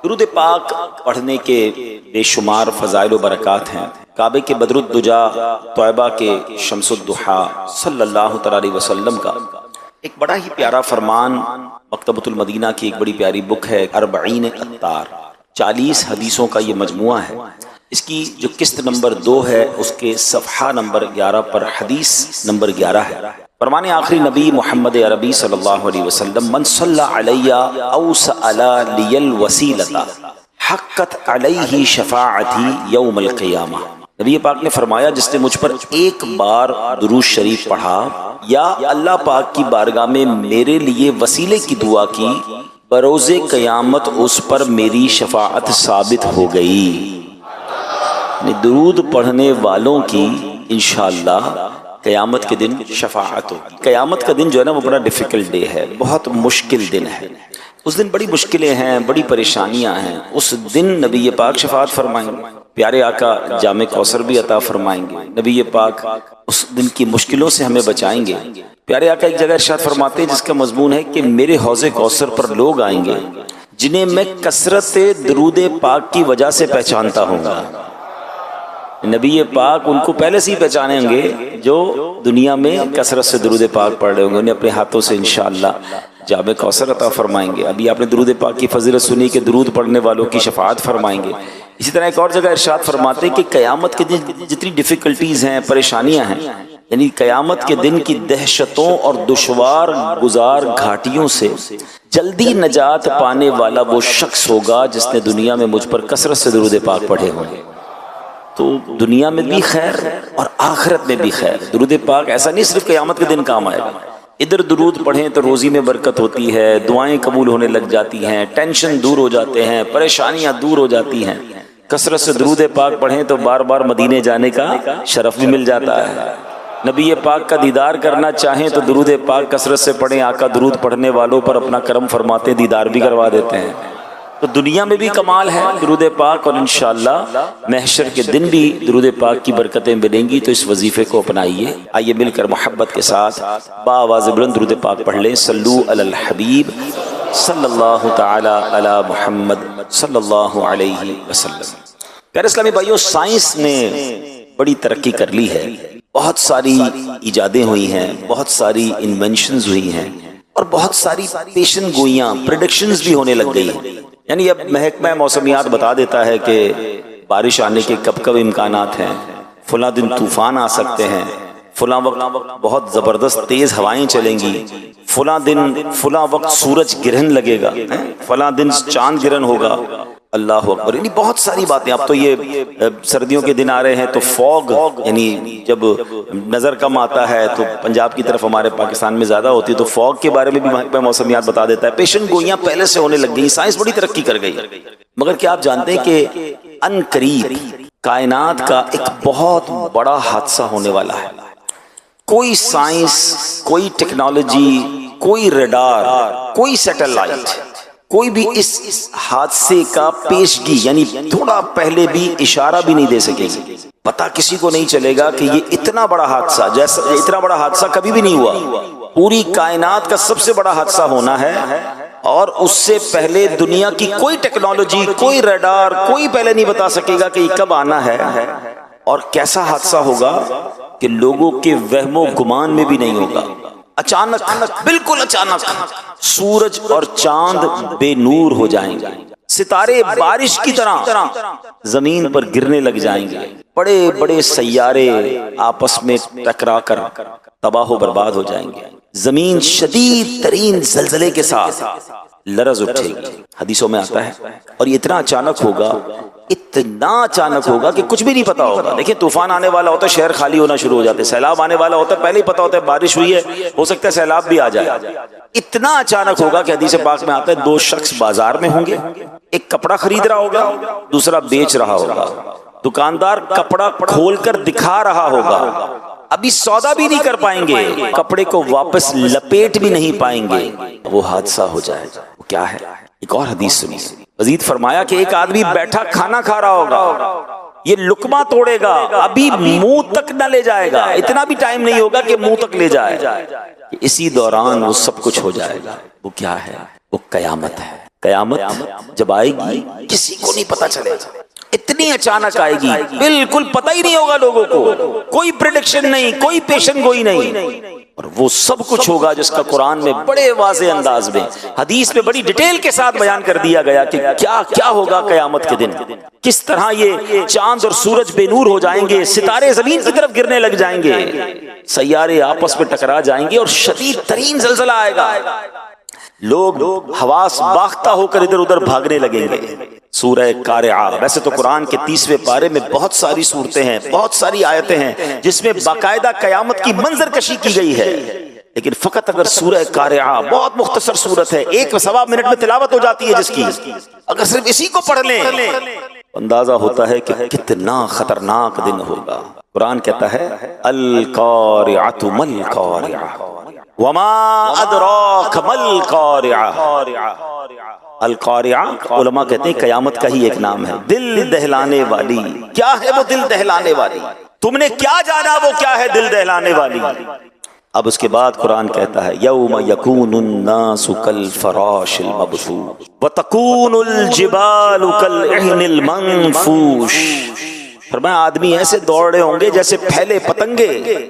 درود پاک پڑھنے کے بے شمار فضائل و برکات ہیں۔ کعبے کے بدر الدجا، طیبہ کے شمس الضحیٰ صلی اللہ تعالی علیہ وسلم کا ایک بڑا ہی پیارا فرمان، مکتبۃ المدینہ کی ایک بڑی پیاری بک ہے، 40 اطار، 40 حدیثوں کا یہ مجموعہ ہے۔ اس کی جو قسط نمبر 2 ہے، اس کے صفحہ نمبر 11 پر حدیث نمبر 11 ہے۔ فرمان آخری نبی محمد عربی صلی اللہ علیہ وسلم: من صلی علی او سأل لی الوسیلۃ حقت علیہ شفاعتی یوم القیامہ۔ نبی پاک نے فرمایا، جس نے مجھ پر ایک بار درود شریف پڑھا یا اللہ پاک کی بارگاہ میں میرے لیے وسیلے کی دعا کی، بروز قیامت اس پر میری شفاعت ثابت ہو گئی۔ درود پڑھنے والوں کی انشاءاللہ قیامت کے دن شفاعت ہوگی۔ قیامت کا دن جو ہے نا، وہ بڑا ڈیفیکلٹ ڈے ہے، بہت مشکل دن ہے۔ اس دن بڑی مشکلیں ہیں، بڑی پریشانیاں ہیں۔ اس دن نبی پاک شفاعت فرمائیں گے، پیارے آقا جام کوثر بھی عطا فرمائیں گے۔ نبی پاک اس دن کی مشکلوں سے ہمیں بچائیں گے۔ پیارے آقا ایک جگہ ارشاد فرماتے ہیں جس کا مضمون ہے کہ میرے حوض کوثر پر لوگ آئیں گے جنہیں میں کثرت درود پاک کی وجہ سے پہچانتا ہوں گا۔ نبی پاک ان کو پہلے سے ہی پہچانیں گے جو دنیا میں کثرت سے درود پاک پڑھ رہے ہوں گے، انہیں اپنے ہاتھوں سے انشاءاللہ جام کوثر عطا فرمائیں گے۔ ابھی آپ نے درود پاک کی فضیلت سنی کہ درود پڑھنے والوں کی شفاعت فرمائیں گے۔ اسی طرح ایک اور جگہ ارشاد فرماتے ہیں کہ قیامت کے دن جتنی ڈیفیکلٹیز ہیں، پریشانیاں ہیں، یعنی قیامت کے دن کی دہشتوں اور دشوار گزار گھاٹیوں سے جلدی نجات پانے والا وہ شخص ہوگا جس نے دنیا میں مجھ پر کثرت سے درود پاک پڑھے ہوں گے۔ تو دنیا میں بھی خیر اور آخرت میں بھی خیر۔ درود پاک ایسا نہیں صرف قیامت کے دن کام آئے گا، ادھر درود پڑھیں تو روزی میں برکت ہوتی ہے، دعائیں قبول ہونے لگ جاتی ہیں، ٹینشن دور ہو جاتے ہیں، پریشانیاں دور ہو جاتی ہیں۔ کثرت سے درود پاک پڑھیں تو بار بار مدینے جانے کا شرف بھی مل جاتا ہے۔ نبی پاک کا دیدار کرنا چاہیں تو درود پاک کثرت سے پڑھیں، آقا درود پڑھنے والوں پر اپنا کرم فرماتے ہیں، دیدار بھی کروا دیتے ہیں۔ تو دنیا میں بھی کمال ہے درود پاک، اور انشاءاللہ محشر کے دن بھی درود پاک کی برکتیں ملیں گی۔ تو اس وظیفے کو اپنائیے۔ آئیے مل کر محبت کے ساتھ بآواز بلند درود پاک پڑھ لیں۔ صلو علی الحبیب صلی اللہ تعالی علی محمد صلی اللہ علیہ وسلم۔ پیارے اسلامی بھائیوں، سائنس نے بڑی ترقی کر لی ہے، بہت ساری ایجادیں ہوئی ہیں، بہت ساری انوینشنز ہوئی ہیں، اور بہت ساری پیشن گوئیاں، پریڈکشنز بھی ہونے لگ گئی ہیں۔ یعنی اب محکمہ موسمیات بتا دیتا ہے کہ بارش آنے کے کب کب امکانات ہیں، فلاں دن طوفان آ سکتے ہیں، فلاں وقت بہت زبردست تیز ہوائیں چلیں گی، فلاں دن فلاں وقت سورج گرہن لگے گا، فلاں دن چاند گرہن ہوگا۔ اللہ اکبر، یعنی بہت ساری باتیں۔ اب تو یہ سردیوں کے دن آ رہے ہیں تو فوگ، یعنی جب نظر کم آتا ہے تو پنجاب کی طرف ہمارے پاکستان میں زیادہ ہوتی ہے، تو فوگ کے بارے میں بھی محکمہ موسمیات بتا دیتا ہے۔ پیشن گوئیاں پہلے سے ہونے لگ گئی، سائنس بڑی ترقی کر گئی۔ مگر کیا آپ جانتے ہیں کہ ان قریب کائنات کا ایک بہت بڑا حادثہ ہونے والا ہے؟ کوئی سائنس، کوئی ٹیکنالوجی، کوئی ریڈار، کوئی سیٹلائٹ، کوئی بھی اس حادثے کا پیشگی یعنی تھوڑا پہلے بھی اشارہ بھی نہیں دے سکے گی۔ پتا کسی کو نہیں چلے گا کہ یہ اتنا بڑا حادثہ، جیسا اتنا بڑا حادثہ کبھی بھی نہیں ہوا۔ پوری کائنات کا سب سے بڑا حادثہ ہونا ہے، اور اس سے پہلے دنیا کی کوئی ٹیکنالوجی، کوئی ریڈار، کوئی پہلے نہیں بتا سکے گا کہ یہ کب آنا ہے اور کیسا حادثہ ہوگا کہ لوگوں کے وہم و گمان میں بھی نہیں ہوگا۔ اچانک، بالکل اچانک سورج اور چاند بے نور ہو جائیں گے، ستارے بارش کی طرح زمین پر گرنے لگ جائیں گے، بڑے بڑے سیارے آپس میں ٹکرا کر تباہ و برباد ہو جائیں گے، زمین شدید ترین زلزلے کے ساتھ لرز اٹھے گی۔ حدیثوں میں آتا ہے، اور یہ اتنا اچانک ہوگا، اتنا اچانک ہوگا کہ کچھ بھی نہیں پتا ہوگا۔ دیکھیں، طوفان آنے والا ہوتا ہے، شہر خالی ہونا شروع ہو جاتے ہیں، سیلاب آنے والا ہوتا ہے، پہلے ہی پتا ہوتا ہے بارش ہوئی ہے، ہو سکتا ہے سیلاب بھی آ جائے۔ اتنا اچانک ہوگا کہ حدیث پاک میں آتا ہے 2 شخص بازار میں ہوں گے، ایک کپڑا خرید رہا ہوگا، دوسرا بیچ رہا ہوگا۔ دکاندار کپڑا کھول کر دکھا رہا ہوگا، ابھی سودا بھی نہیں کر پائیں گے، کپڑے کو واپس لپیٹ بھی نہیں پائیں گے، وہ حادثہ ہو جائے گا۔ وہ کیا ہے؟ ایک اور حدیث سنیے۔ مزید فرمایا کہ ایک آدمی بیٹھا کھانا کھا رہا ہوگا، یہ لقمہ توڑے گا، ابھی منہ تک نہ لے جائے گا، اتنا بھی ٹائم نہیں ہوگا کہ منہ تک لے جائے، اسی دوران وہ سب کچھ ہو جائے گا۔ وہ کیا ہے؟ وہ قیامت ہے۔ قیامت جب آئے گی کسی کو نہیں پتا چلے گا، اتنی اچانک آئے گی، بالکل پتہ ہی نہیں ہوگا لوگوں کو، کوئی پریڈکشن نہیں، کوئی پیشن گوئی نہیں، اور وہ سب کچھ ہوگا جس کا قرآن میں بڑے واضح انداز میں، حدیث میں بڑی ڈیٹیل کے ساتھ بیان کر دیا گیا کہ کیا کیا ہوگا قیامت کے دن، کس طرح یہ چاند اور سورج بے نور ہو جائیں گے، ستارے زمین کی طرف گرنے لگ جائیں گے، سیارے آپس میں ٹکرا جائیں گے، اور شدید ترین زلزلہ آئے گا، لوگ حواس باختہ ہو کر ادھر ادھر بھاگنے لگیں گے۔ سورہ قارعہ، ویسے تو قرآن کے 30ویں پارے میں بہت ساری صورتیں ہیں، بہت ساری آیتیں ہیں جس میں باقاعدہ قیامت کی منظر کشی کی گئی ہے، لیکن فقط اگر سورہ قارعہ، بہت مختصر سورت ہے، 1.25 منٹ میں تلاوت ہو جاتی ہے جس کی، اگر صرف اسی کو پڑھ لیں اندازہ ہوتا ہے کہ کتنا خطرناک دن ہوگا۔ قرآن کہتا ہے القارعۃ ما القارعہ وما ادراک ما القارعہ۔ القارعہ علماء کہتے ہیں قیامت کا ہی ایک نام ہے، دل دہلانے والی۔ کیا ہے وہ دل دہلانے والی؟ تم نے کیا جانا وہ کیا ہے دل دہلانے والی؟ اب اس کے بعد قرآن کہتا ہے یوم یکون الناس کالفراش المبثوث وتکون الجبال کالعہن المنفوش۔ فرمایا آدمی ایسے دوڑ رہے ہوں گے جیسے پھیلے پتنگے۔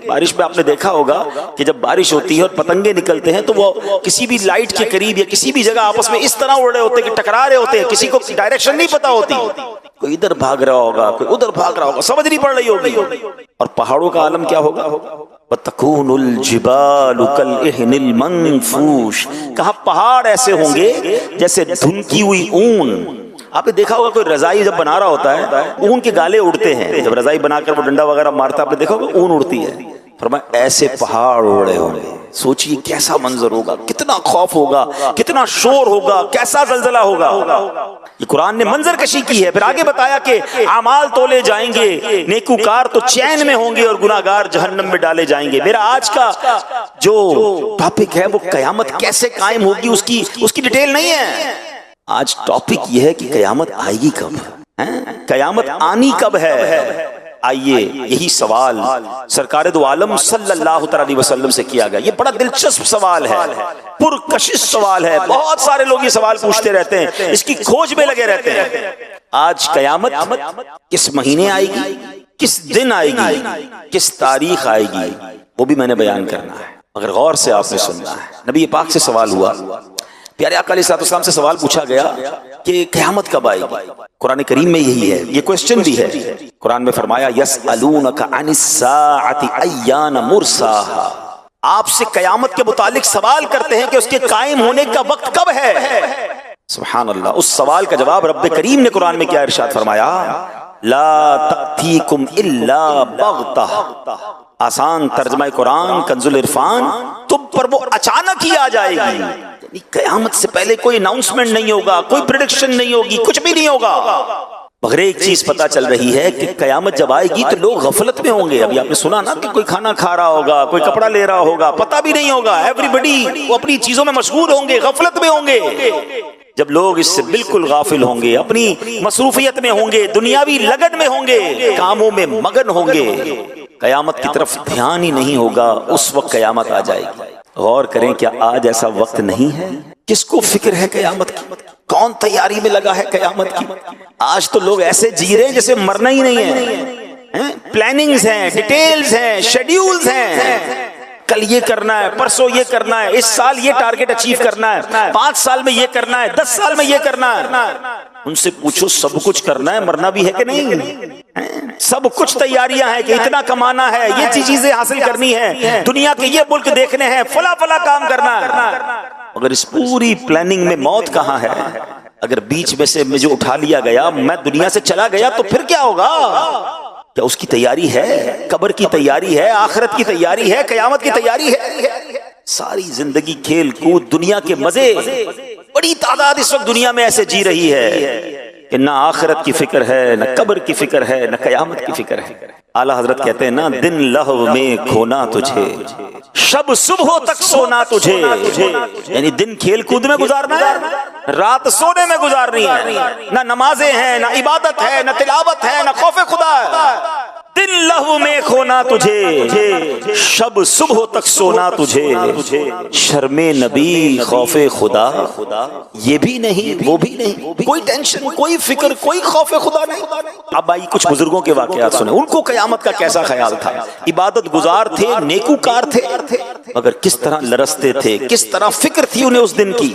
بارش میں آپ نے دیکھا ہوگا کہ جب بارش ہوتی ہے اور پتنگے نکلتے ہیں تو وہ کسی بھی لائٹ کے قریب یا کسی بھی جگہ آپس میں اس طرح اڑ رہے ہوتے ہیں کہ ٹکرا رہے ہوتے ہیں، کسی کو ڈائریکشن نہیں پتا ہوتی، کوئی ادھر بھاگ رہا ہوگا، کوئی ادھر بھاگ رہا ہوگا، سمجھ نہیں پڑ رہی ہوگی۔ اور پہاڑوں کا عالم کیا ہوگا؟ وَتَكُونُ الْجِبَالُ كَالْعِهْنِ الْمَنفُوشِ، کہا پہاڑ ایسے ہوں گے جیسے دھنکی ہوئی اون۔ آپ نے دیکھا ہوگا کوئی رضائی جب بنا رہا ہوتا ہے اون کے گالے اڑتے ہیں، جب رضائی بنا کر وہ ڈنڈا وغیرہ مارتا ہے آپ نے دیکھا ہوگا اون اڑتی ہے۔ فرمایا ایسے پہاڑ اڑ رہے ہوں گے۔ سوچئے کیسا منظر ہوگا، کتنا خوف ہوگا، کتنا شور ہوگا، کیسا زلزلہ ہوگا۔ یہ قرآن نے منظر کشی کی ہے۔ پھر آگے بتایا کہ اعمال تولے جائیں گے، نیکوکار تو چین میں ہوں گے اور گناہگار جہنم میں ڈالے جائیں گے۔ میرا آج کا جو ٹاپک ہے وہ قیامت کیسے قائم ہوگی اس کی ڈیٹیل نہیں ہے۔ آج ٹاپک یہ ہے کہ قیامت آئے گی کب، قیامت آنی کب ہے۔ آئیے یہی سوال سرکار دو عالم صلی اللہ علیہ وسلم سے کیا گیا۔ یہ بڑا دلچسپ سوال ہے، پرکشش سوال ہے، بہت سارے لوگ یہ سوال پوچھتے رہتے ہیں، اس کی کھوج میں لگے رہتے ہیں۔ آج قیامت کس مہینے آئے گی، کس دن آئے گی، کس تاریخ آئے گی، وہ بھی میں نے بیان کرنا ہے، مگر غور سے آپ نے سننا ہے۔ نبی پاک سے سوال ہوا، پیارے آقا علیہ السلام سے سوال پوچھا گیا کہ قیامت کب آئے گی۔ قرآن کریم میں یہی ہے، یہ کوسچن بھی ہے۔ قرآن میں فرمایا یسألونک عن الساعۃ ایان مرساہا، آپ سے قیامت کے متعلق سوال کرتے ہیں کہ اس کے قائم ہونے کا وقت کب ہے۔ سبحان اللہ، اس سوال کا جواب رب کریم نے قرآن میں کیا ارشاد فرمایا، لا تأتیکم الا بغتہ۔ آسان ترجمہ قرآن کنز العرفان، تم پر وہ اچانک ہی آ جائے گی، قیامت سے پہلے کوئی اناؤنسمنٹ نہیں ہوگا، کوئی پریڈکشن نہیں ہوگی، کچھ بھی نہیں ہوگا، مگر ایک چیز پتا چل رہی ہے کہ قیامت جب آئے گی تو لوگ غفلت میں ہوں گے۔ ابھی آپ نے سنا نا کہ کوئی کھانا کھا رہا ہوگا، کوئی کپڑا لے رہا ہوگا، پتہ بھی نہیں ہوگا، ایوری بڈی وہ اپنی چیزوں میں مشغول ہوں گے، غفلت میں ہوں گے۔ جب لوگ اس سے بالکل غافل ہوں گے، اپنی مصروفیت میں ہوں گے، دنیاوی لگن میں ہوں گے، کاموں میں مگن ہوں گے، قیامت کی طرف دھیان ہی نہیں ہوگا، اس وقت قیامت آ جائے گی۔ غور کریں، کیا آج ایسا وقت نہیں ہے؟ کس کو فکر ہے قیامت کی؟ کون تیاری میں لگا ہے قیامت کی؟ آج تو لوگ ایسے جی رہے ہیں جیسے مرنا ہی نہیں ہے، پلاننگز ہیں، ڈیٹیلز ہیں، شیڈیولز ہیں، کل یہ کرنا ہے، پرسوں یہ کرنا ہے، اس سال یہ ٹارگٹ اچیو کرنا ہے، 5 سال میں یہ کرنا ہے، 10 سال میں یہ کرنا ہے۔ ان سے پوچھو سب کچھ کرنا ہے، مرنا بھی ہے کہ نہیں؟ سب کچھ تیاریاں ہیں کہ اتنا کمانا ہے، یہ چیزیں حاصل کرنی ہے، دنیا کے یہ ملک دیکھنے ہیں، فلاں فلاں کام کرنا ہے۔ اگر اس پوری پلاننگ میں موت کہاں ہے؟ اگر بیچ میں سے مجھے اٹھا لیا گیا، میں دنیا سے چلا گیا تو پھر کیا ہوگا؟ کیا اس کی تیاری ہے؟ قبر کی تیاری ہے، آخرت کی تیاری ہے، قیامت کی تیاری ہے؟ ساری زندگی کھیل کود، دنیا کے مزے، بڑی تعداد اس وقت دنیا میں ایسے جی رہی ہے کہ نہ آخرت کی فکر ہے، نہ قبر کی فکر ہے، نہ قیامت کی فکر ہے۔ اعلیٰ حضرت کہتے ہیں نا، دن لہو میں کھونا تجھے، شب صبح تک سونا تجھے، یعنی دن کھیل کود میں گزارنا ہے، رات سونے میں گزارنی ہے، نہ نمازیں ہیں، نہ عبادت ہے، نہ تلاوت ہے، نہ خوف خدا ہے، دن لہو میں کھونا تجھے، شب صبح تک سونا تجھے، شرم نبی خوف خدا یہ بھی نہیں وہ بھی نہیں، کوئی ٹینشن کوئی فکر کوئی خوف خدا نہیں۔ اب آئی کچھ بزرگوں کے واقعات سنیں، ان کو قیامت کا کیسا خیال تھا، عبادت گزار تھے، نیکوکار تھے، مگر کس طرح لرزتے تھے، کس طرح فکر تھی انہیں اس دن کی۔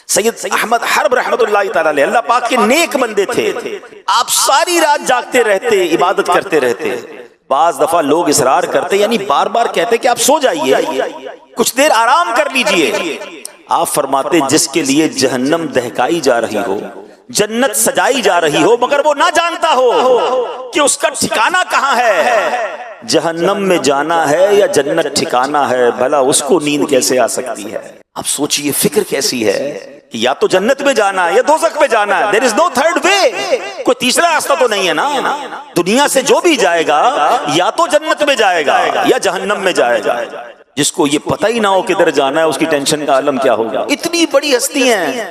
سید احمد حرب رحمت اللہ تعالی علیہ اللہ پاک کے نیک بندے تھے، آپ ساری رات جاگتے رہتے، عبادت کرتے رہتے۔ بعض دفعہ لوگ اصرار کرتے، یعنی بار بار کہتے کہ آپ سو جائیے، کچھ دیر آرام کر لیجئے۔ آپ فرماتے جس کے لیے جہنم دہکائی جا رہی ہو، جنت سجائی جا رہی ہو، مگر وہ نہ جانتا ہو کہ اس کا ٹھکانہ کہاں ہے، جہنم میں جانا ہے یا جنت ٹھکانہ ہے، بھلا اس کو نیند کیسے آ سکتی ہے؟ آپ سوچئے فکر کیسی ہے کہ یا تو جنت میں جانا ہے یا دوزخ میں جانا ہے، there is no third way، کوئی تیسرا راستہ تو نہیں ہے نا۔ دنیا سے جو بھی جائے گا یا تو جنت میں جائے گا یا جہنم میں جائے گا۔ جس کو یہ پتہ ہی نہ ہو کدھر جانا ہے، اس کی ٹینشن کا عالم کیا ہوگا۔ اتنی بڑی ہستی ہیں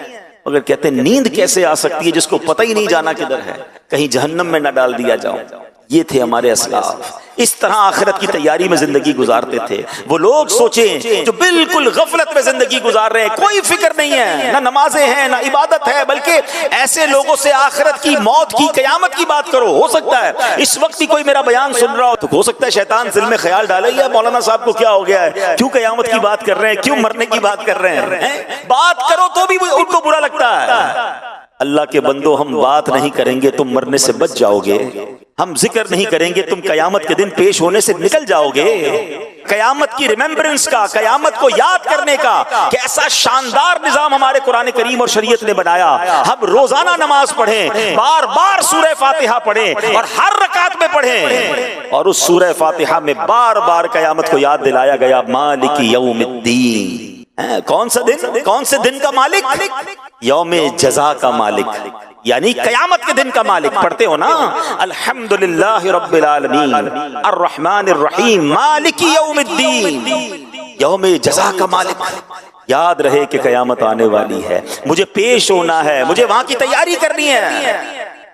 مگر کہتے ہیں نیند کیسے آ سکتی ہے جس کو پتہ ہی نہیں جانا کدھر ہے، کہیں جہنم میں نہ ڈال دیا جاؤں۔ یہ تھے ہمارے اسلاف، اس طرح آخرت کی تیاری میں زندگی گزارتے تھے۔ وہ لوگ سوچیں جو بالکل غفلت میں زندگی گزار رہے ہیں، کوئی فکر نہیں ہے، نہ نمازیں ہیں نہ عبادت ہے، بلکہ ایسے لوگوں سے آخرت کی، موت کی، قیامت کی بات کرو۔ ہو سکتا ہے اس وقت بھی کوئی میرا بیان سن رہا ہو تو ہو سکتا ہے شیطان دل میں خیال ڈالے یا مولانا صاحب کو کیا ہو گیا ہے، کیوں قیامت کی بات کر رہے ہیں، کیوں مرنے کی بات کر رہے ہیں۔ بات کرو تو بھی ان کو برا لگتا ہے۔ اللہ کے بندو، ہم بات نہیں کریں گے تم مرنے سے بچ جاؤ گے، ہم ذکر نہیں کریں گے تم قیامت کے دن پیش ہونے سے نکل جاؤ گے۔ قیامت کی ریممبرنس کا، قیامت کو یاد کرنے کا کیسا شاندار نظام ہمارے قرآن کریم اور شریعت نے بنایا۔ ہم روزانہ نماز پڑھیں، بار بار سورہ فاتحہ پڑھیں اور ہر رکعت میں پڑھیں، اور اس سورہ فاتحہ میں بار بار قیامت کو یاد دلایا گیا، مالک یوم الدین۔ کون سا دن، کون سے دن کا مالک؟ یوم جزا کا مالک، یعنی قیامت کے دن کا مالک۔ پڑھتے ہو نا، الحمدللہ رب العالمین الرحمن الرحیم مالک یوم الدین، یوم جزا کا مالک۔ یاد رہے کہ قیامت آنے والی ہے، مجھے پیش ہونا ہے، مجھے وہاں کی تیاری کرنی ہے۔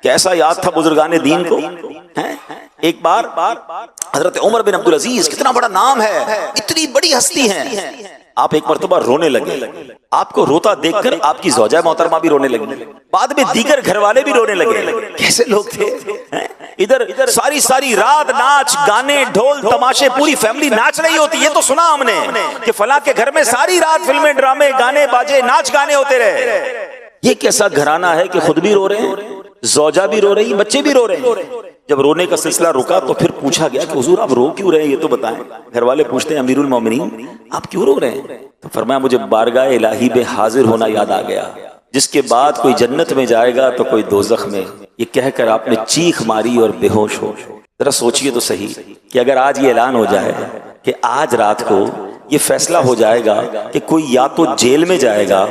کیسا یاد تھا بزرگان دین کو۔ ایک بار حضرت عمر بن عبدالعزیز، کتنا بڑا نام ہے، اتنی بڑی ہستی ہیں، آپ ایک مرتبہ رونے لگے۔ آپ کو روتا دیکھ کر آپ کی زوجہ محترمہ بھی رونے لگی، بعد میں دیگر گھر والے بھی رونے لگے۔ کیسے لوگ تھے، ادھر ساری رات ناچ گانے ڈھول تماشے، پوری فیملی ناچ رہی ہوتی۔ یہ تو سنا ہم نے کہ فلاں کے گھر میں ساری رات فلمیں، ڈرامے، گانے باجے، ناچ گانے ہوتے رہے۔ یہ کیسا گھرانہ ہے کہ خود بھی رو رہے ہیں، زوجہ بھی رو رہی، بچے بھی رو رہے ہیں۔ جب رونے کا سلسلہ رکا تو پھر پوچھا گیا کہ حضور آپ رو کیوں رہے ہیں، یہ تو بتائیں۔ گھر والے پوچھتے ہیں امیر المومنین آپ کیوں رو رہے ہیں؟ تو فرمایا مجھے بارگاہ الہی میں حاضر ہونا یاد آ گیا، جس کے بعد کوئی جنت میں جائے گا تو کوئی دوزخ میں۔ یہ کہہ کر آپ نے چیخ ماری اور بے ہوش ہو۔ ذرا سوچئے تو صحیح کہ اگر آج یہ اعلان ہو جائے کہ آج رات کو یہ فیصلہ ہو جائے گا کہ کوئی یا تو جیل میں جائے گا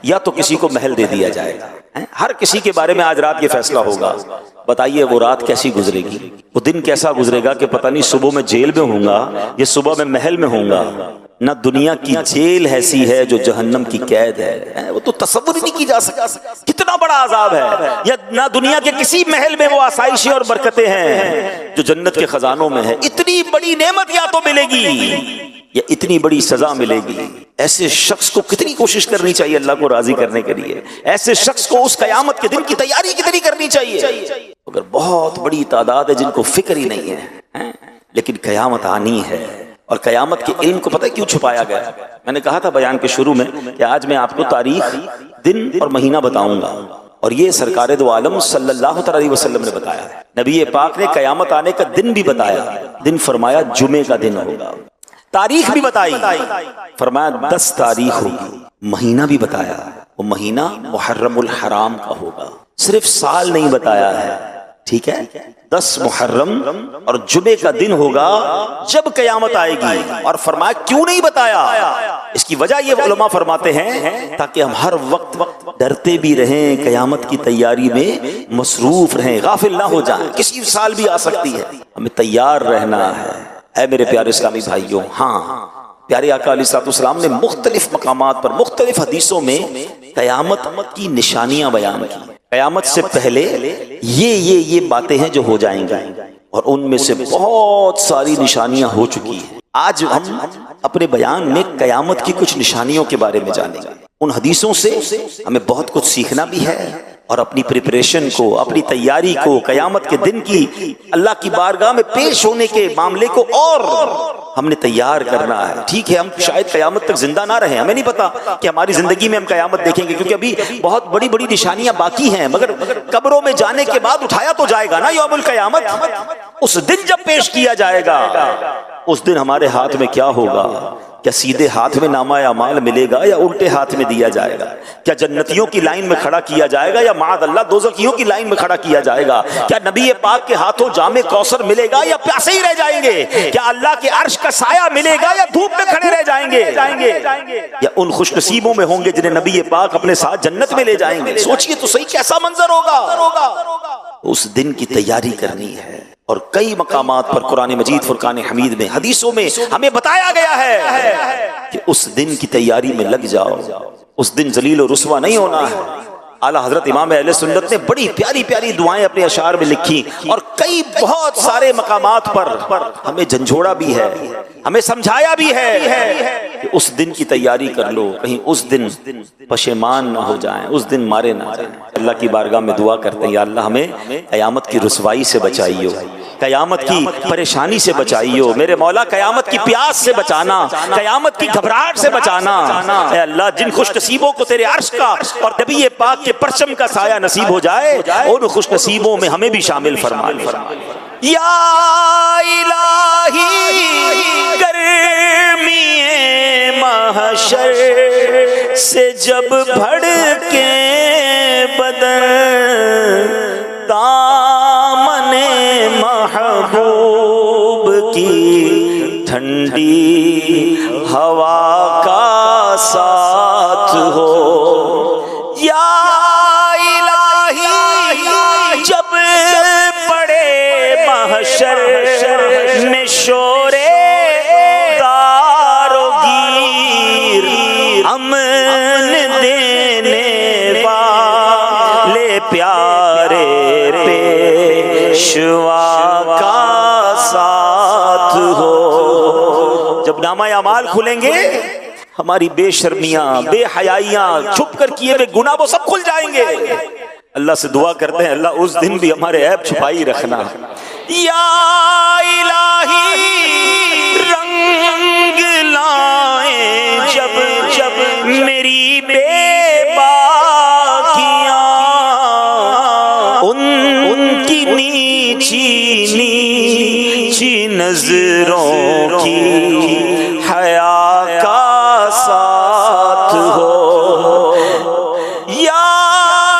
یا تو کسی کو محل دے دیا جائے گا، ہر کسی کے بارے میں آج رات یہ فیصلہ ہوگا، بتائیے وہ رات کیسی گزرے گی، وہ دن کیسا گزرے گا کہ پتہ نہیں صبح میں جیل میں ہوں گا یا صبح میں محل میں ہوں گا۔ نہ دنیا کی جیل ایسی ہے جو جہنم کی قید ہے، وہ تو تصور ہی نہیں کی جا سکتا کتنا بڑا عذاب ہے۔ یا نہ دنیا کے کسی محل میں وہ آسائشیں اور برکتیں ہیں جو جنت کے خزانوں میں ہے۔ اتنی بڑی نعمت یا تو ملے گی یا اتنی بڑی سزا ملے گی۔ ایسے شخص کو کتنی کوشش کرنی چاہیے اللہ کو راضی کرنے کے لیے، ایسے شخص کو اس قیامت کے دن کی تیاری کتنی کرنی چاہیے۔ اگر بہت بڑی تعداد ہے جن کو فکر ہی نہیں ہے، لیکن قیامت آنی ہے، اور قیامت کے علم کو پتہ کیوں چھپایا گیا؟ میں نے کہا تھا بیان کے شروع میں کہ آج میں آپ کو تاریخ، دن اور مہینہ بتاؤں گا، اور یہ سرکار دو عالم صلی اللہ علیہ وسلم نے بتایا۔ نبی پاک نے قیامت آنے کا دن بھی بتایا، دن فرمایا جمعے کا دن ہوگا، تاریخ بھی بتائی، فرمایا 10 تاریخ ہوگی، مہینہ بھی بتایا، وہ مہینہ محرم الحرام کا ہوگا، صرف سال نہیں بتایا ہے، ٹھیک ہے، 10 محرم اور جمعے کا دن ہوگا جب قیامت آئے گی۔ اور فرمایا کیوں نہیں بتایا؟ اس کی وجہ یہ علماء فرماتے ہیں تاکہ ہم ہر وقت ڈرتے بھی رہیں، قیامت کی تیاری میں مصروف رہیں، غافل نہ ہو جائیں، کسی سال بھی آ سکتی ہے، ہمیں تیار رہنا ہے۔ اے میرے پیارے اسلامی بھائیوں، ہاں پیارے آقا علیہ الصلوۃ والسلام نے مختلف مقامات پر مختلف حدیثوں میں قیامت کی نشانیاں بیان کی۔ قیامت سے پہلے یہ باتیں ہیں جو ہو جائیں گی، اور ان میں سے بہت ساری نشانیاں ہو چکی ہیں۔ آج ہم اپنے بیان میں قیامت کی کچھ نشانیوں کے بارے میں جانیں گے۔ ان حدیثوں سے ہمیں بہت کچھ سیکھنا بھی ہے، اور اپنی پریپریشن کو، اپنی تیاری کو، قیامت کے دن کی اللہ کی بارگاہ میں پیش ہونے کے معاملے کو اور ہم نے تیار کرنا ہے۔ ٹھیک ہے، ہم شاید قیامت تک زندہ نہ رہیں، ہمیں نہیں پتا کہ ہماری زندگی میں ہم قیامت دیکھیں گے، کیونکہ ابھی بہت بڑی بڑی نشانیاں باقی ہیں، مگر قبروں میں جانے کے بعد اٹھایا تو جائے گا نا یوم القیامت۔ اس دن جب پیش کیا جائے گا، اس دن ہمارے ہاتھ میں کیا ہوگا؟ کیا سیدھے ہاتھ میں نامہ اعمال ملے گا یا الٹے ہاتھ میں دیا جائے گا؟ کیا جنتیوں کی لائن میں کھڑا کیا جائے گا یا معاذ اللہ دوزخیوں کی لائن میں کھڑا کیا جائے گا؟ کیا نبی پاک کے ہاتھوں جام کوثر ملے گا یا پیاسے ہی رہ جائیں گے؟ کیا اللہ کے عرش کا سایہ ملے گا یا دھوپ میں کھڑے رہ جائیں گے؟ یا ان خوش نصیبوں میں ہوں گے جنہیں نبی پاک اپنے ساتھ جنت میں لے جائیں گے؟ سوچئے تو صحیح کیسا منظر ہوگا۔ اس دن کی تیاری کرنی ہے، اور کئی مقامات پر قرآن مجید فرقان حمید میں حدیثوں میں ہمیں بتایا گیا ہے کہ اس دن کی تیاری میں لگ جاؤ، اس دن ذلیل و رسوا نہیں ہونا ہے۔ اعلیٰ حضرت امام اہل سنت نے بڑی پیاری پیاری دعائیں اپنے اشعار میں لکھی، اور کئی بہت سارے مقامات پر ہمیں جھنجھوڑا بھی ہے، ہمیں سمجھایا بھی ہے کہ اس دن کی تیاری کر لو، کہیں اس دن پشیمان نہ ہو جائیں، اس دن مارے نہ جائیں۔ اللہ کی بارگاہ میں دعا کرتے ہیں، یا اللہ ہمیں قیامت کی رسوائی سے بچائیو، قیامت کی پریشانی سے بچائیو، میرے مولا قیامت کی پیاس سے بچانا، قیامت کی گھبراہٹ سے بچانا۔ اے اللہ، جن خوش نصیبوں کو تیرے عرش کا اور نبی پاک کے پرچم کا سایہ نصیب ہو جائے، ان خوش نصیبوں میں ہمیں بھی شامل فرما لے۔ یا الہی گرمی محشر سے جب بھڑکے بدن، دامن محبوب کی ٹھنڈی ہوا کا ساتھ ہو۔ یا الہی جب پڑے محشر میں شورے دار و گیر، امن دینے والے پیارے پیشوا کا ساتھ ہو۔ جب نامہ اعمال کھلیں گے، ہماری بے شرمیاں، بے حیائیاں، چھپ کر کیے ہوئے گناہ وہ سب کھل جائیں گے۔ اللہ سے دعا کرتے ہیں، اللہ اس دن بھی ہمارے عیب چھپائی رکھنا۔ یا الہی رنگ لائیں جب جب میری بے باکیاں، ان کی نیچی نیچی نظروں کی حیا کا ساتھ ہو۔ یا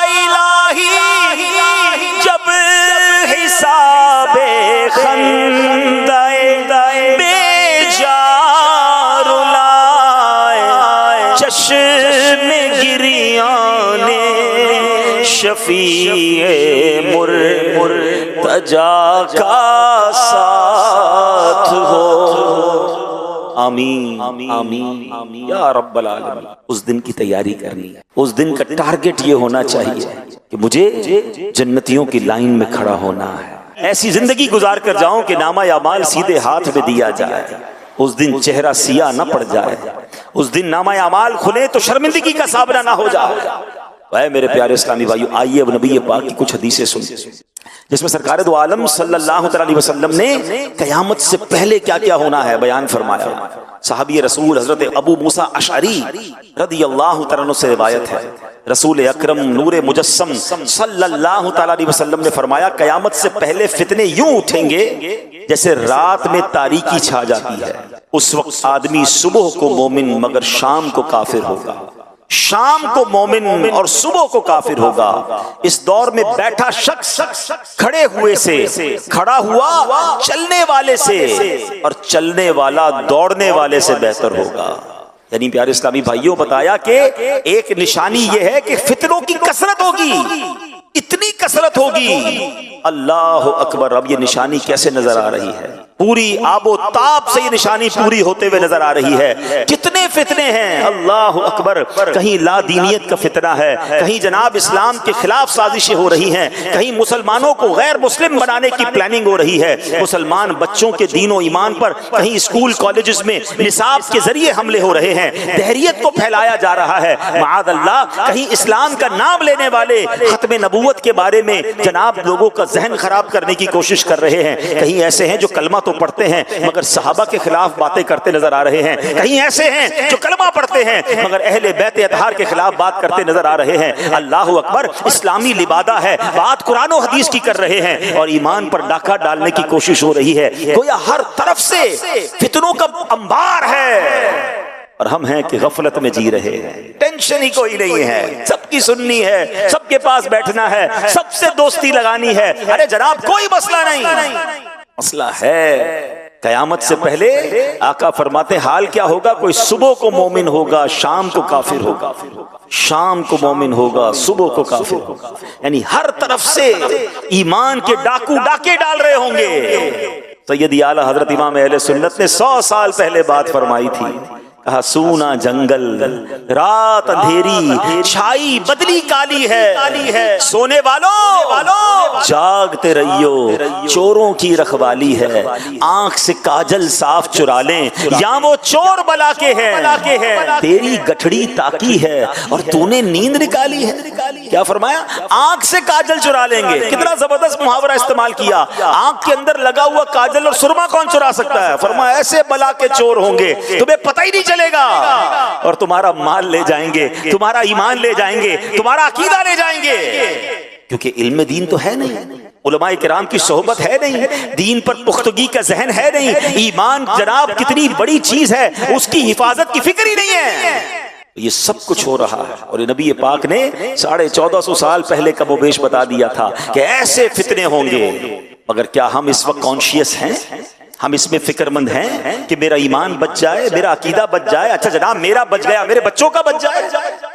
الہی جب حساب خندہ بے جا رلائے، چشم گریان شفیع مرتجا کا ساتھ ہو۔ آمین آمین یا رب العالمین۔ اس دن کی تیاری کرنی ہے، اس دن کا ٹارگٹ یہ ہونا چاہیے کہ مجھے جنتیوں کی لائن میں کھڑا ہونا ہے، ایسی زندگی گزار کر جاؤں کہ نامہ اعمال سیدھے ہاتھ میں دیا جائے، اس دن چہرہ سیاہ نہ پڑ جائے، اس دن نامہ اعمال کھلے تو شرمندگی کا سامنا نہ ہو جائے۔ اے میرے پیارے اسلامی بھائیو، آئیے اب نبی پاک کی کچھ حدیثیں سنیں جس میں سرکار دو عالم صلی اللہ علیہ وسلم نے قیامت سے پہلے کیا کیا ہونا ہے بیان فرمایا۔ صحابی رسول حضرت ابو موسیٰ اشعری رضی اللہ تعالیٰ عنہ سے روایت ہے، رسول اکرم نور مجسم صلی اللہ تعالیٰ علیہ وسلم نے فرمایا، قیامت سے پہلے فتنے یوں اٹھیں گے جیسے رات میں تاریکی چھا جاتی ہے، اس وقت آدمی صبح کو مومن مگر شام کو کافر ہوگا، شام کو مومن اور صبح کو کافر ہوگا۔ اس دور میں بیٹھا شخص کھڑے ہوئے سے، کھڑا ہوا چلنے والے سے، اور چلنے والا دوڑنے والے سے بہتر ہوگا۔ یعنی پیارے اسلامی بھائیوں، بتایا کہ ایک نشانی یہ ہے کہ فتنوں کی کثرت ہوگی، اتنی کثرت ہوگی، اللہ اکبر۔ اب یہ نشانی کیسے نظر آ رہی ہے؟ پوری آب و تاب سے یہ نشانی پوری ہوتے ہوئے نظر آ رہی ہے۔ کتنے فتنے ہیں، اللہ اکبر۔ کہیں لا دینیت کا فتنہ ہے، کہیں جناب اسلام کے خلاف سازشیں ہو رہی ہیں، کہیں مسلمانوں کو غیر مسلم بنانے کی پلاننگ ہو رہی ہے، مسلمان بچوں کے دین و ایمان پر کہیں اسکول کالجز میں نصاب کے ذریعے حملے ہو رہے ہیں، دہریت کو پھیلایا جا رہا ہے معاذ اللہ۔ کہیں اسلام کا نام لینے والے ختم نبوت کے بارے میں جناب لوگوں کا ذہن خراب کرنے کی کوشش کر رہے ہیں، کہیں ایسے ہیں جو کلمہ تو پڑھتے ہیں مگر صحابہ کے خلاف باتیں کرتے نظر آ رہے ہیں، کہیں ایسے ہیں جو کلمہ پڑھتے ہیں مگر اہل بیت اطہار کے خلاف بات کرتے نظر آ رہے ہیں۔ اللہ اکبر۔ اسلامی لبادہ ہے، بات قرآن و حدیث کی کر رہے ہیں اور ایمان پر ڈاکہ ڈالنے کی کوشش ہو رہی ہے۔ گویا ہر طرف سے فتنوں کا انبار ہے اور ہم ہیں کہ غفلت میں جی رہے ہیں، ٹینشن ہی کوئی نہیں ہے، سب کی سننی ہے، سب کے پاس بیٹھنا ہے، سب سے دوستی لگانی ہے۔ ارے جناب کوئی مسئلہ نہیں، مسئلہ ہے۔ قیامت سے پہلے آقا فرماتے حال کیا ہوگا؟ کوئی صبح کو مومن ہوگا، شام کو کافر ہوگا، شام کو مومن ہوگا، صبح کو کافر ہوگا، یعنی ہر طرف سے ایمان کے ڈاکو ڈاکے ڈال رہے ہوں گے۔ سیدی اعلیٰ حضرت امام اہل سنت نے 100 سال پہلے بات فرمائی تھی، کہا سونا جنگل، رات اندھیری، چھائی بدلی کالی ہے، سونے والوں جاگتے رہیو، چوروں کی رکھوالی ہے، آنکھ سے کاجل صاف چرا لیں یا وہ چور بلا کے ہے، تیری گٹھڑی تاکی ہے اور تو نے نیند نکالی ہے۔ کیا فرمایا؟ آنکھ سے کاجل چرا لیں گے۔ کتنا زبردست محاورہ استعمال کیا۔ آنکھ کے اندر لگا ہوا کاجل اور سرما کون چرا سکتا ہے؟ فرمایا ایسے بلا کے چور ہوں گے تمہیں پتہ ہی نہیں چلے گا، اور تمہارا مال لے جائیں گے، تمہارا ایمان لے جائیں گے، تمہارا عقیدہ لے جائیں گے، کیونکہ علم دین تو ہے نہیں، علماء کرام کی صحبت ہے نہیں، دین پر پختگی کا ذہن ہے نہیں، ایمان جناب کتنی بڑی چیز ہے اس کی حفاظت کی فکر ہی نہیں ہے۔ یہ سب کچھ ہو رہا ہے اور نبی پاک نے 1450 سال پہلے کم و بیش بتا دیا تھا کہ ایسے فتنے ہوں گے۔ مگر کیا ہم اس وقت کانشیس ہیں؟ ہم اس میں فکر مند ہیں کہ میرا ایمان بچ جائے، میرا عقیدہ بچ جائے؟ اچھا جناب میرا بچ گیا، میرے بچوں کا بچ جائے۔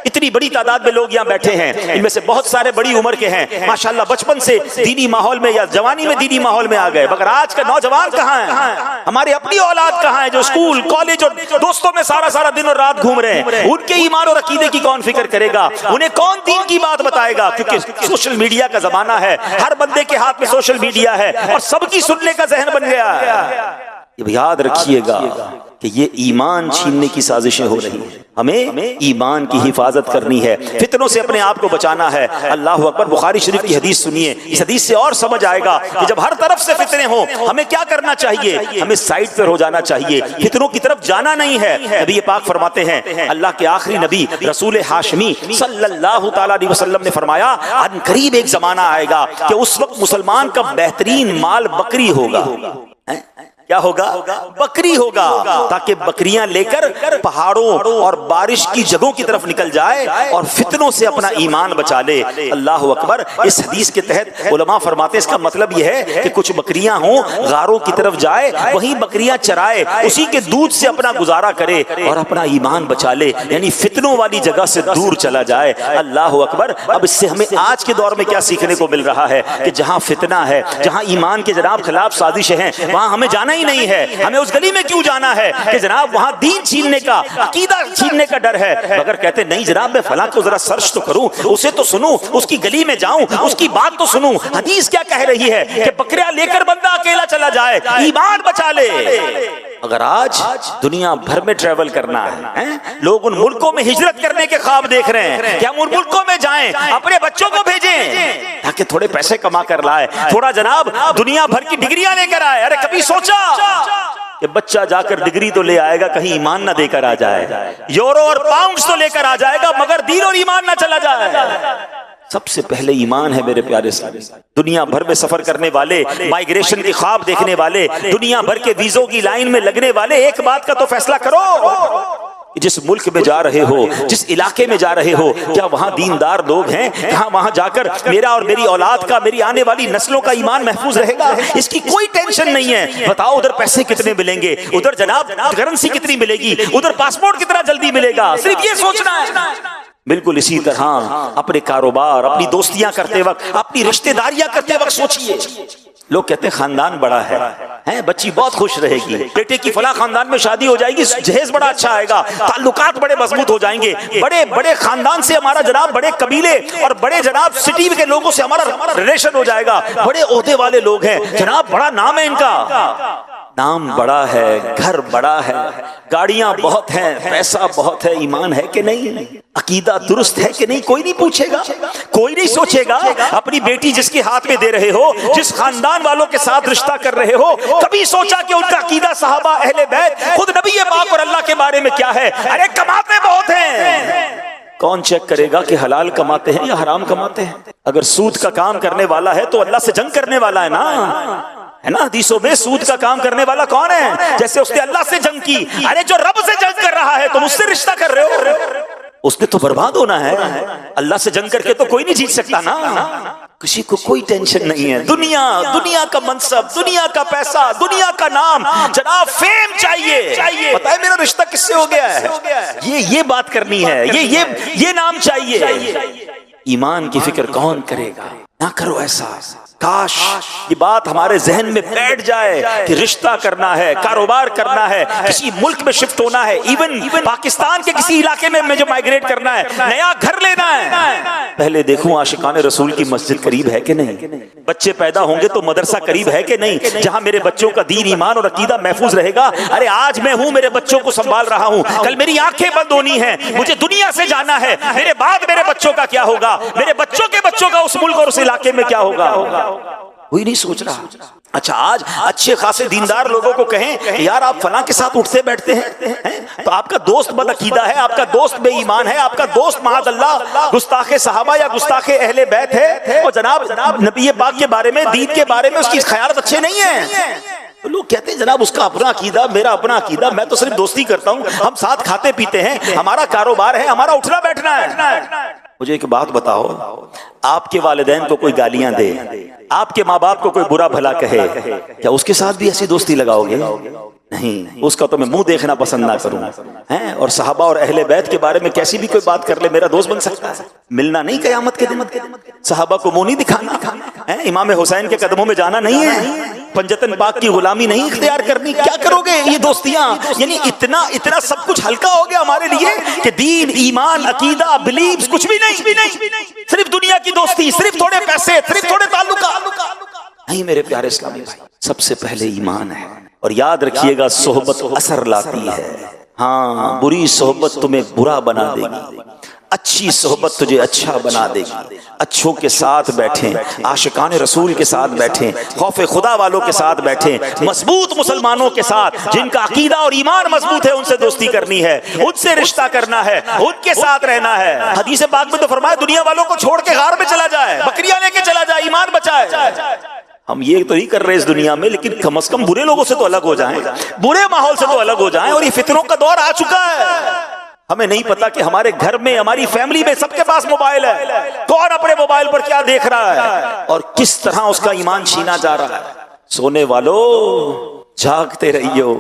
اتنی بڑی تعداد میں لوگ یہاں بیٹھے ہیں، ان میں سے بہت سارے بڑی عمر کے ہیں، ماشاءاللہ بچپن سے دینی ماحول میں یا جوانی میں دینی ماحول میں آ گئے، مگر آج کا نوجوان کہاں ہے؟ ہماری اپنی اولاد کہاں ہے جو اسکول کالج اور دوستوں میں سارا دن اور رات گھوم رہے ہیں؟ ان کے ایمان اور عقیدے کی کون فکر کرے گا؟ انہیں کون دین کی بات بتائے گا؟ کیونکہ سوشل میڈیا کا زمانہ ہے، ہر بندے کے ہاتھ میں سوشل میڈیا ہے اور سب کی سننے کا ذہن بن گیا ہے۔ یاد رکھیے گا کہ یہ ایمان چھیننے کی سازشیں ہو رہی ہیں، ہمیں ایمان کی حفاظت کرنی ہے، فتنوں سے اپنے آپ کو بچانا ہے۔ اللہ اکبر۔ بخاری شریف کی حدیث سنیے، اس حدیث سے اور سمجھ آئے گا کہ جب ہر طرف سے فتنے ہوں ہمیں کیا کرنا چاہیے۔ ہمیں سائڈ پر ہو جانا چاہیے، فتنوں کی طرف جانا نہیں ہے۔ نبی پاک فرماتے ہیں، اللہ کے آخری نبی رسول ہاشمی صلی اللہ تعالی علیہ وسلم نے فرمایا ان قریب ایک زمانہ آئے گا کہ اس وقت مسلمان کا بہترین مال بکری ہوگا۔ کیا ہوگا؟ بکری ہوگا، تاکہ بکریاں لے کر پہاڑوں اور بارش کی جگہوں کی طرف نکل جائے اور فتنوں سے اپنا ایمان بچا لے۔ اللہ اکبر۔ اس حدیث کے تحت علماء فرماتے ہیں اس کا مطلب یہ ہے کہ کچھ بکریاں ہوں غاروں کی طرف جائے، وہیں بکریاں چرائے، اسی کے دودھ سے اپنا گزارا کرے اور اپنا ایمان بچا لے، یعنی فتنوں والی جگہ سے دور چلا جائے۔ اللہ اکبر۔ اب اس سے ہمیں آج کے دور میں کیا سیکھنے کو مل رہا ہے کہ جہاں فتنہ ہے، جہاں ایمان کے جناب خلاف سازشیں ہیں، وہاں ہمیں جانا ہی نہیں ہے۔ ہمیں اس گلی میں کیوں جانا ہے کہ جناب وہاں دین چھیننے کا، عقیدہ چھیننے کا ڈر ہے؟ مگر کہتے نہیں جناب میں فلاں کو ذرا سرچ تو کروں، اسے تو سنوں، اس کی گلی میں جاؤں، اس کی بات تو سنوں، حدیث کیا کہہ رہی ہے کہ بکریاں لے کر بندہ اکیلا چلا جائے، ایمان بچا لے۔ اگر آج دنیا بھر میں ٹریول کرنا ہے، لوگ ان ملکوں میں ہجرت کرنے کے خواب دیکھ رہے ہیں کہ ہم ان ملکوں میں جائیں، اپنے بچوں کو بھیجیں تاکہ تھوڑے پیسے کما کر لائے، تھوڑا جناب دنیا بھر کی ڈگریاں لے کر آئے۔ ارے کبھی سوچا کہ بچہ جا کر ڈگری تو لے آئے گا، کہیں ایمان نہ دے کر آ جائے، یورو اور پاؤنڈز تو لے کر آ جائے گا مگر دین اور ایمان نہ چلا جائے۔ سب سے پہلے ایمان ہے میرے پیارے ساتھی۔ دنیا بھر میں سفر کرنے والے، مائیگریشن کی خواب دیکھنے والے، دنیا بھر کے ویزوں کی لائن میں لگنے والے، ایک بات کا تو فیصلہ کرو، جس ملک میں جا رہے ہو، جس علاقے میں جا رہے ہو، کیا وہاں دیندار لوگ ہیں؟ کہاں وہاں جا کر میرا اور میری اولاد کا، میری آنے والی نسلوں کا ایمان محفوظ رہے گا؟ اس کی کوئی ٹینشن نہیں ہے۔ بتاؤ ادھر پیسے کتنے ملیں گے، ادھر جناب کرنسی کتنی ملے گی، ادھر پاسپورٹ کتنا جلدی ملے گا، صرف یہ سوچنا ہے۔ بالکل اسی طرح اپنے کاروبار، اپنی دوستیاں کرتے وقت، اپنی رشتہ داریاں کرتے وقت سوچئے. لوگ کہتے ہیں خاندان بڑا ہے، بچی بہت خوش رہے گی، بیٹے کی فلاں خاندان میں شادی ہو جائے گی، جہیز بڑا اچھا آئے گا، تعلقات بڑے مضبوط ہو جائیں گے، بڑے بڑے خاندان سے ہمارا جناب، بڑے قبیلے اور بڑے جناب سٹی کے لوگوں سے ہمارا ریلیشن ہو جائے گا، بڑے عہدے والے لوگ ہیں جناب، بڑا نام ہے ان کا. نام بڑا ہے، گھر بڑا ہے، گاڑیاں بہت ہیں، پیسہ بہت ہے، ایمان ہے کہ نہیں، عقیدہ درست ہے کہ نہیں، کوئی نہیں پوچھے گا، کوئی نہیں سوچے گا. اپنی بیٹی جس کے ہاتھ میں دے رہے ہو، جس خاندان والوں کے ساتھ رشتہ کر رہے ہو، کبھی سوچا کہ ان کا عقیدہ صحابہ، اہل بیت، خود نبی پاک اور اللہ کے بارے میں کیا ہے؟ ارے کماتے بہت ہیں. کون چیک کرے گا کہ حلال کماتے ہیں یا حرام کماتے ہیں؟ اگر سود کا کام کرنے والا ہے تو اللہ سے جنگ کرنے والا ہے نا، ہے نا. حدیثوں میں سود کا کام کرنے والا کون ہے؟ جیسے اس نے اللہ سے جنگ کی. ارے جو رب سے جنگ کر رہا ہے تم اس سے رشتہ کر رہے ہو، اس نے تو برباد ہونا ہے. اللہ سے جنگ کر کے تو کوئی نہیں جیت سکتا نا. کسی کو کوئی ٹینشن نہیں ہے. دنیا کا منصب، دنیا کا پیسہ، دنیا کا نام، جناب فیم چاہیے. پتہ ہے میرا رشتہ کس سے ہو گیا ہے؟ یہ بات کرنی ہے، یہ نام چاہیے. ایمان کی فکر کون کرے گا؟ نہ کرو ایسا. کاش یہ بات ہمارے ذہن میں بیٹھ جائے کہ رشتہ کرنا ہے، کاروبار کرنا ہے، کسی ملک میں شفٹ ہونا ہے، ایون پاکستان کے کسی علاقے میں مجھے مائگریٹ کرنا ہے، نیا گھر لینا ہے، پہلے دیکھوں عاشقان رسول کی مسجد قریب ہے کہ نہیں، بچے پیدا ہوں گے تو مدرسہ قریب ہے کہ نہیں، جہاں میرے بچوں کا دین، ایمان اور عقیدہ محفوظ رہے گا. ارے آج میں ہوں، میرے بچوں کو سنبھال رہا ہوں، کل میری آنکھیں بند ہونی ہیں، مجھے دنیا سے جانا ہے، میرے بعد میرے بچوں کا کیا ہوگا، میرے بچوں کے بچوں کا اس ملک اور اس علاقے میں کیا ہوگا. کوئی نہیں سوچ رہا. اچھا آج اچھے خاصے دیندار لوگوں کو کہیں کہ یار آپ فلاں کے ساتھ اٹھتے بیٹھتے ہیں تو آپ کا دوست بد عقیدہ ہے، آپ کا دوست بے ایمان ہے، آپ کا دوست معاذ اللہ گستاخ صحابہ یا گستاخ اہل بیت ہے، اور جناب نبی پاک کے بارے میں، دین کے بارے میں اس کی خیالات اچھے نہیں ہیں. لوگ کہتے ہیں جناب اس کا اپنا عقیدہ، میرا اپنا عقیدہ، میں تو صرف دوستی کرتا ہوں، ہم ساتھ کھاتے پیتے ہیں، ہمارا کاروبار ہے، ہمارا اٹھنا بیٹھنا ہے. مجھے ایک بات بتاؤ، آپ کے والدین کو کوئی گالیاں دے، آپ کے ماں باپ کو کوئی برا بھلا کہے، کیا اس کے ساتھ بھی ایسی دوستی لگاؤ گے؟ نہیں، اس کا تو میں منہ دیکھنا پسند نہ کروں. اور صحابہ اور اہل بیت کے بارے میں کیسی بھی کوئی بات کر لے، میرا دوست بن سکتا ہے. ملنا نہیں قیامت کے دن، صحابہ کو منہ نہیں دکھانا، امام حسین کے قدموں میں جانا نہیں ہے، پنجتن پاک کی غلامی نہیں اختیار کرنی. کیا کرو گے یہ دوستیاں؟ یعنی اتنا سب کچھ ہلکا ہو گیا ہمارے لیے کہ دین، ایمان، عقیدہ، بلیفز کچھ بھی نہیں، صرف دنیا کی دوستی، صرف تھوڑے پیسے، صرف تھوڑے تعلقات. نہیں میرے پیارے اسلامی بھائی، سب سے پہلے ایمان ہے. اور یاد رکھیے گا صحبت اثر لاتی ہے. ہاں، بری صحبت تمہیں برا بنا دے گی، اچھی صحبت تجھے اچھا بنا دے گی. اچھوں کے ساتھ بیٹھیں، عاشقان رسول کے ساتھ بیٹھیں، خوف خدا والوں کے ساتھ بیٹھیں، مضبوط مسلمانوں کے ساتھ جن کا عقیدہ اور ایمان مضبوط ہے، ان سے دوستی کرنی ہے، ان سے رشتہ کرنا ہے، ان کے ساتھ رہنا ہے. حدیث پاک میں تو فرمایا دنیا والوں کو چھوڑ کے غار میں چلا جائے، بکریاں لے کے چلا جائے، ایمان بچائے. ہم یہ تو نہیں کر رہے اس دنیا میں، لیکن کم از کم برے لوگوں سے تو الگ ہو جائیں، برے ماحول سے تو الگ ہو جائیں. اور یہ فتنوں کا دور آ چکا ہے. ہمیں نہیں پتا کہ ہمارے گھر میں، ہماری فیملی میں سب کے پاس موبائل ہے، کون اپنے موبائل پر کیا دیکھ رہا ہے اور کس طرح اس کا ایمان چھینا جا رہا ہے. سونے والو جاگتے رہیو،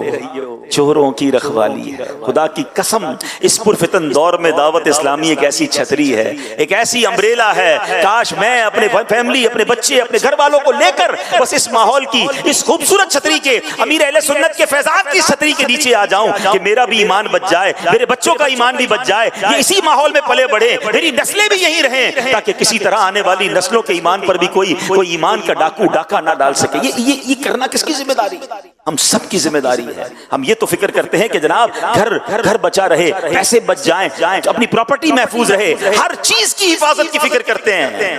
چوروں کی رکھوالی ہے. خدا کی قسم اس پرفتن دور میں دعوت اسلامی ایک ایسی چھتری ہے، ایک ایسی امبریلا ہے. کاش میں اپنے فیملی، اپنے بچے، اپنے گھر والوں کو لے کر بس اس ماحول کی، اس خوبصورت چھتری کے، امیر اہل سنت کے فیضات کی چھتری کے نیچے آ جاؤں کہ میرا بھی ایمان بچ جائے، میرے بچوں کا ایمان بھی بچ جائے، یہ اسی ماحول میں پلے بڑھے، میری نسلیں بھی یہیں رہیں، تاکہ کسی طرح آنے والی نسلوں کے ایمان پر بھی کوئی ایمان کا ڈاکہ نہ ڈال سکے. یہ کرنا کس کی ذمہ داری؟ ہم سب کی ذمہ داری ہے. ہم یہ تو فکر کرتے ہیں کہ جناب گھر بچا رہے، پیسے بچ جائیں، اپنی پراپرٹی محفوظ رہے، ہر چیز کی حفاظت کی فکر کرتے ہیں.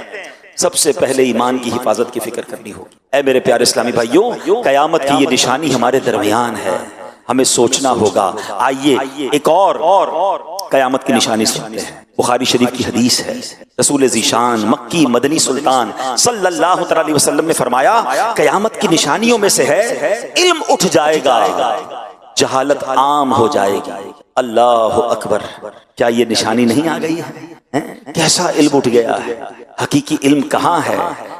سب سے پہلے ایمان کی حفاظت کی فکر کرنی ہوگی. اے میرے پیارے اسلامی بھائیوں، قیامت کی یہ نشانی ہمارے درمیان ہے، ہمیں سوچنا ہوگا. آئیے ایک اور قیامت کی نشانی سنتے ہیں. بخاری شریف کی حدیث ہے، رسول ذیشان مکی مدنی سلطان صلی اللہ علیہ وسلم نے فرمایا قیامت کی نشانیوں میں سے ہے علم اٹھ جائے گا، جہالت عام ہو جائے گی. اللہ اکبر! کیا یہ نشانی نہیں آ گئی ہے؟ کیسا علم اٹھ گیا ہے؟ حقیقی علم کہاں ہے؟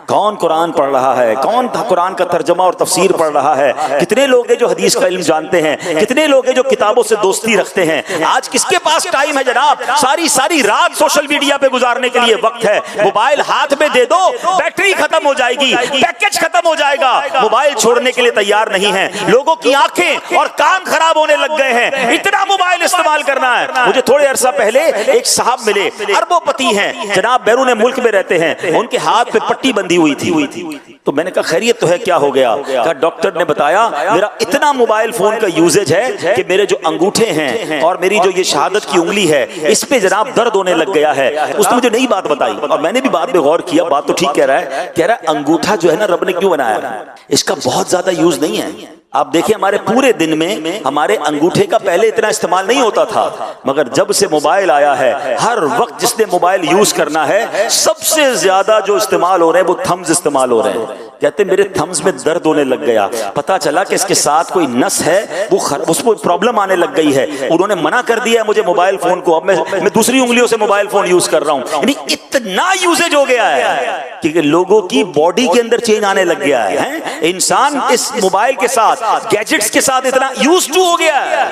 کون قرآن پڑھ رہا ہے, کون قرآن کا ترجمہ اور تفسیر پڑھ رہا ہے, کتنے لوگ ہیں جو حدیث کا علم جانتے ہیں, کتنے لوگ ہیں جو کتابوں سے دوستی رکھتے ہیں. آج کس کے پاس ٹائم ہے جناب؟ ساری رات سوشل میڈیا پہ گزارنے کے لیے وقت ہے. موبائل ہاتھ میں دے دو, بیٹری ختم ہو جائے گی, پیکج ختم ہو جائے گا, موبائل چھوڑنے کے لیے تیار نہیں ہے. لوگوں کی آنکھیں اور کان خراب ہونے لگ گئے ہیں, اتنا موبائل استعمال کرنا ہے. مجھے تھوڑے عرصہ پہلے ایک صاحب ملے, اربوں پتی ہیں جناب, بیرون ملک میں رہتے ہیں, ان کے ہاتھ پہ پٹی بندھی ہوئی تھی. تو میں نے کہا خیریت تو ہے, کیا ہو گیا؟ کہا ڈاکٹر نے بتایا میرا اتنا موبائل فون کا یوزیج ہے کہ میرے جو انگوٹھے ہیں اور میری جو یہ شہادت کی انگلی ہے اس پہ جناب درد ہونے لگ گیا ہے. اس نے مجھے نئی بات بتائی اور میں نے بھی بعد میں غور کیا, بات تو ٹھیک کہہ رہا ہے. کہہ رہا ہے انگوٹھا جو ہے نا رب نے کیوں بنایا ہے, اس کا بہت زیادہ یوز نہیں ہے. آپ دیکھیں ہمارے پورے دن میں ہمارے انگوٹھے کا پہلے اتنا استعمال نہیں ہوتا تھا, مگر جب سے موبائل آیا ہے ہر وقت جس نے موبائل یوز کرنا ہے سب سے زیادہ جو استعمال ہو رہے ہیں وہ تھمز استعمال ہو رہے ہیں. کہتے میرے تھمز میں درد ہونے لگ گیا, پتا چلا کہ اس کے ساتھ کوئی نس ہے, وہ اس کو پرابلم آنے لگ گئی ہے. انہوں نے منع کر دیا ہے مجھے موبائل فون کو, اب میں دوسری انگلیوں سے موبائل فون یوز کر رہا ہوں. یعنی اتنا یوزیج ہو گیا ہے کہ لوگوں کی باڈی کے اندر چینج آنے لگ گیا ہے. انسان اس موبائل کے ساتھ, گیجٹس کے ساتھ اتنا یوز ٹو ہو گیا ہے.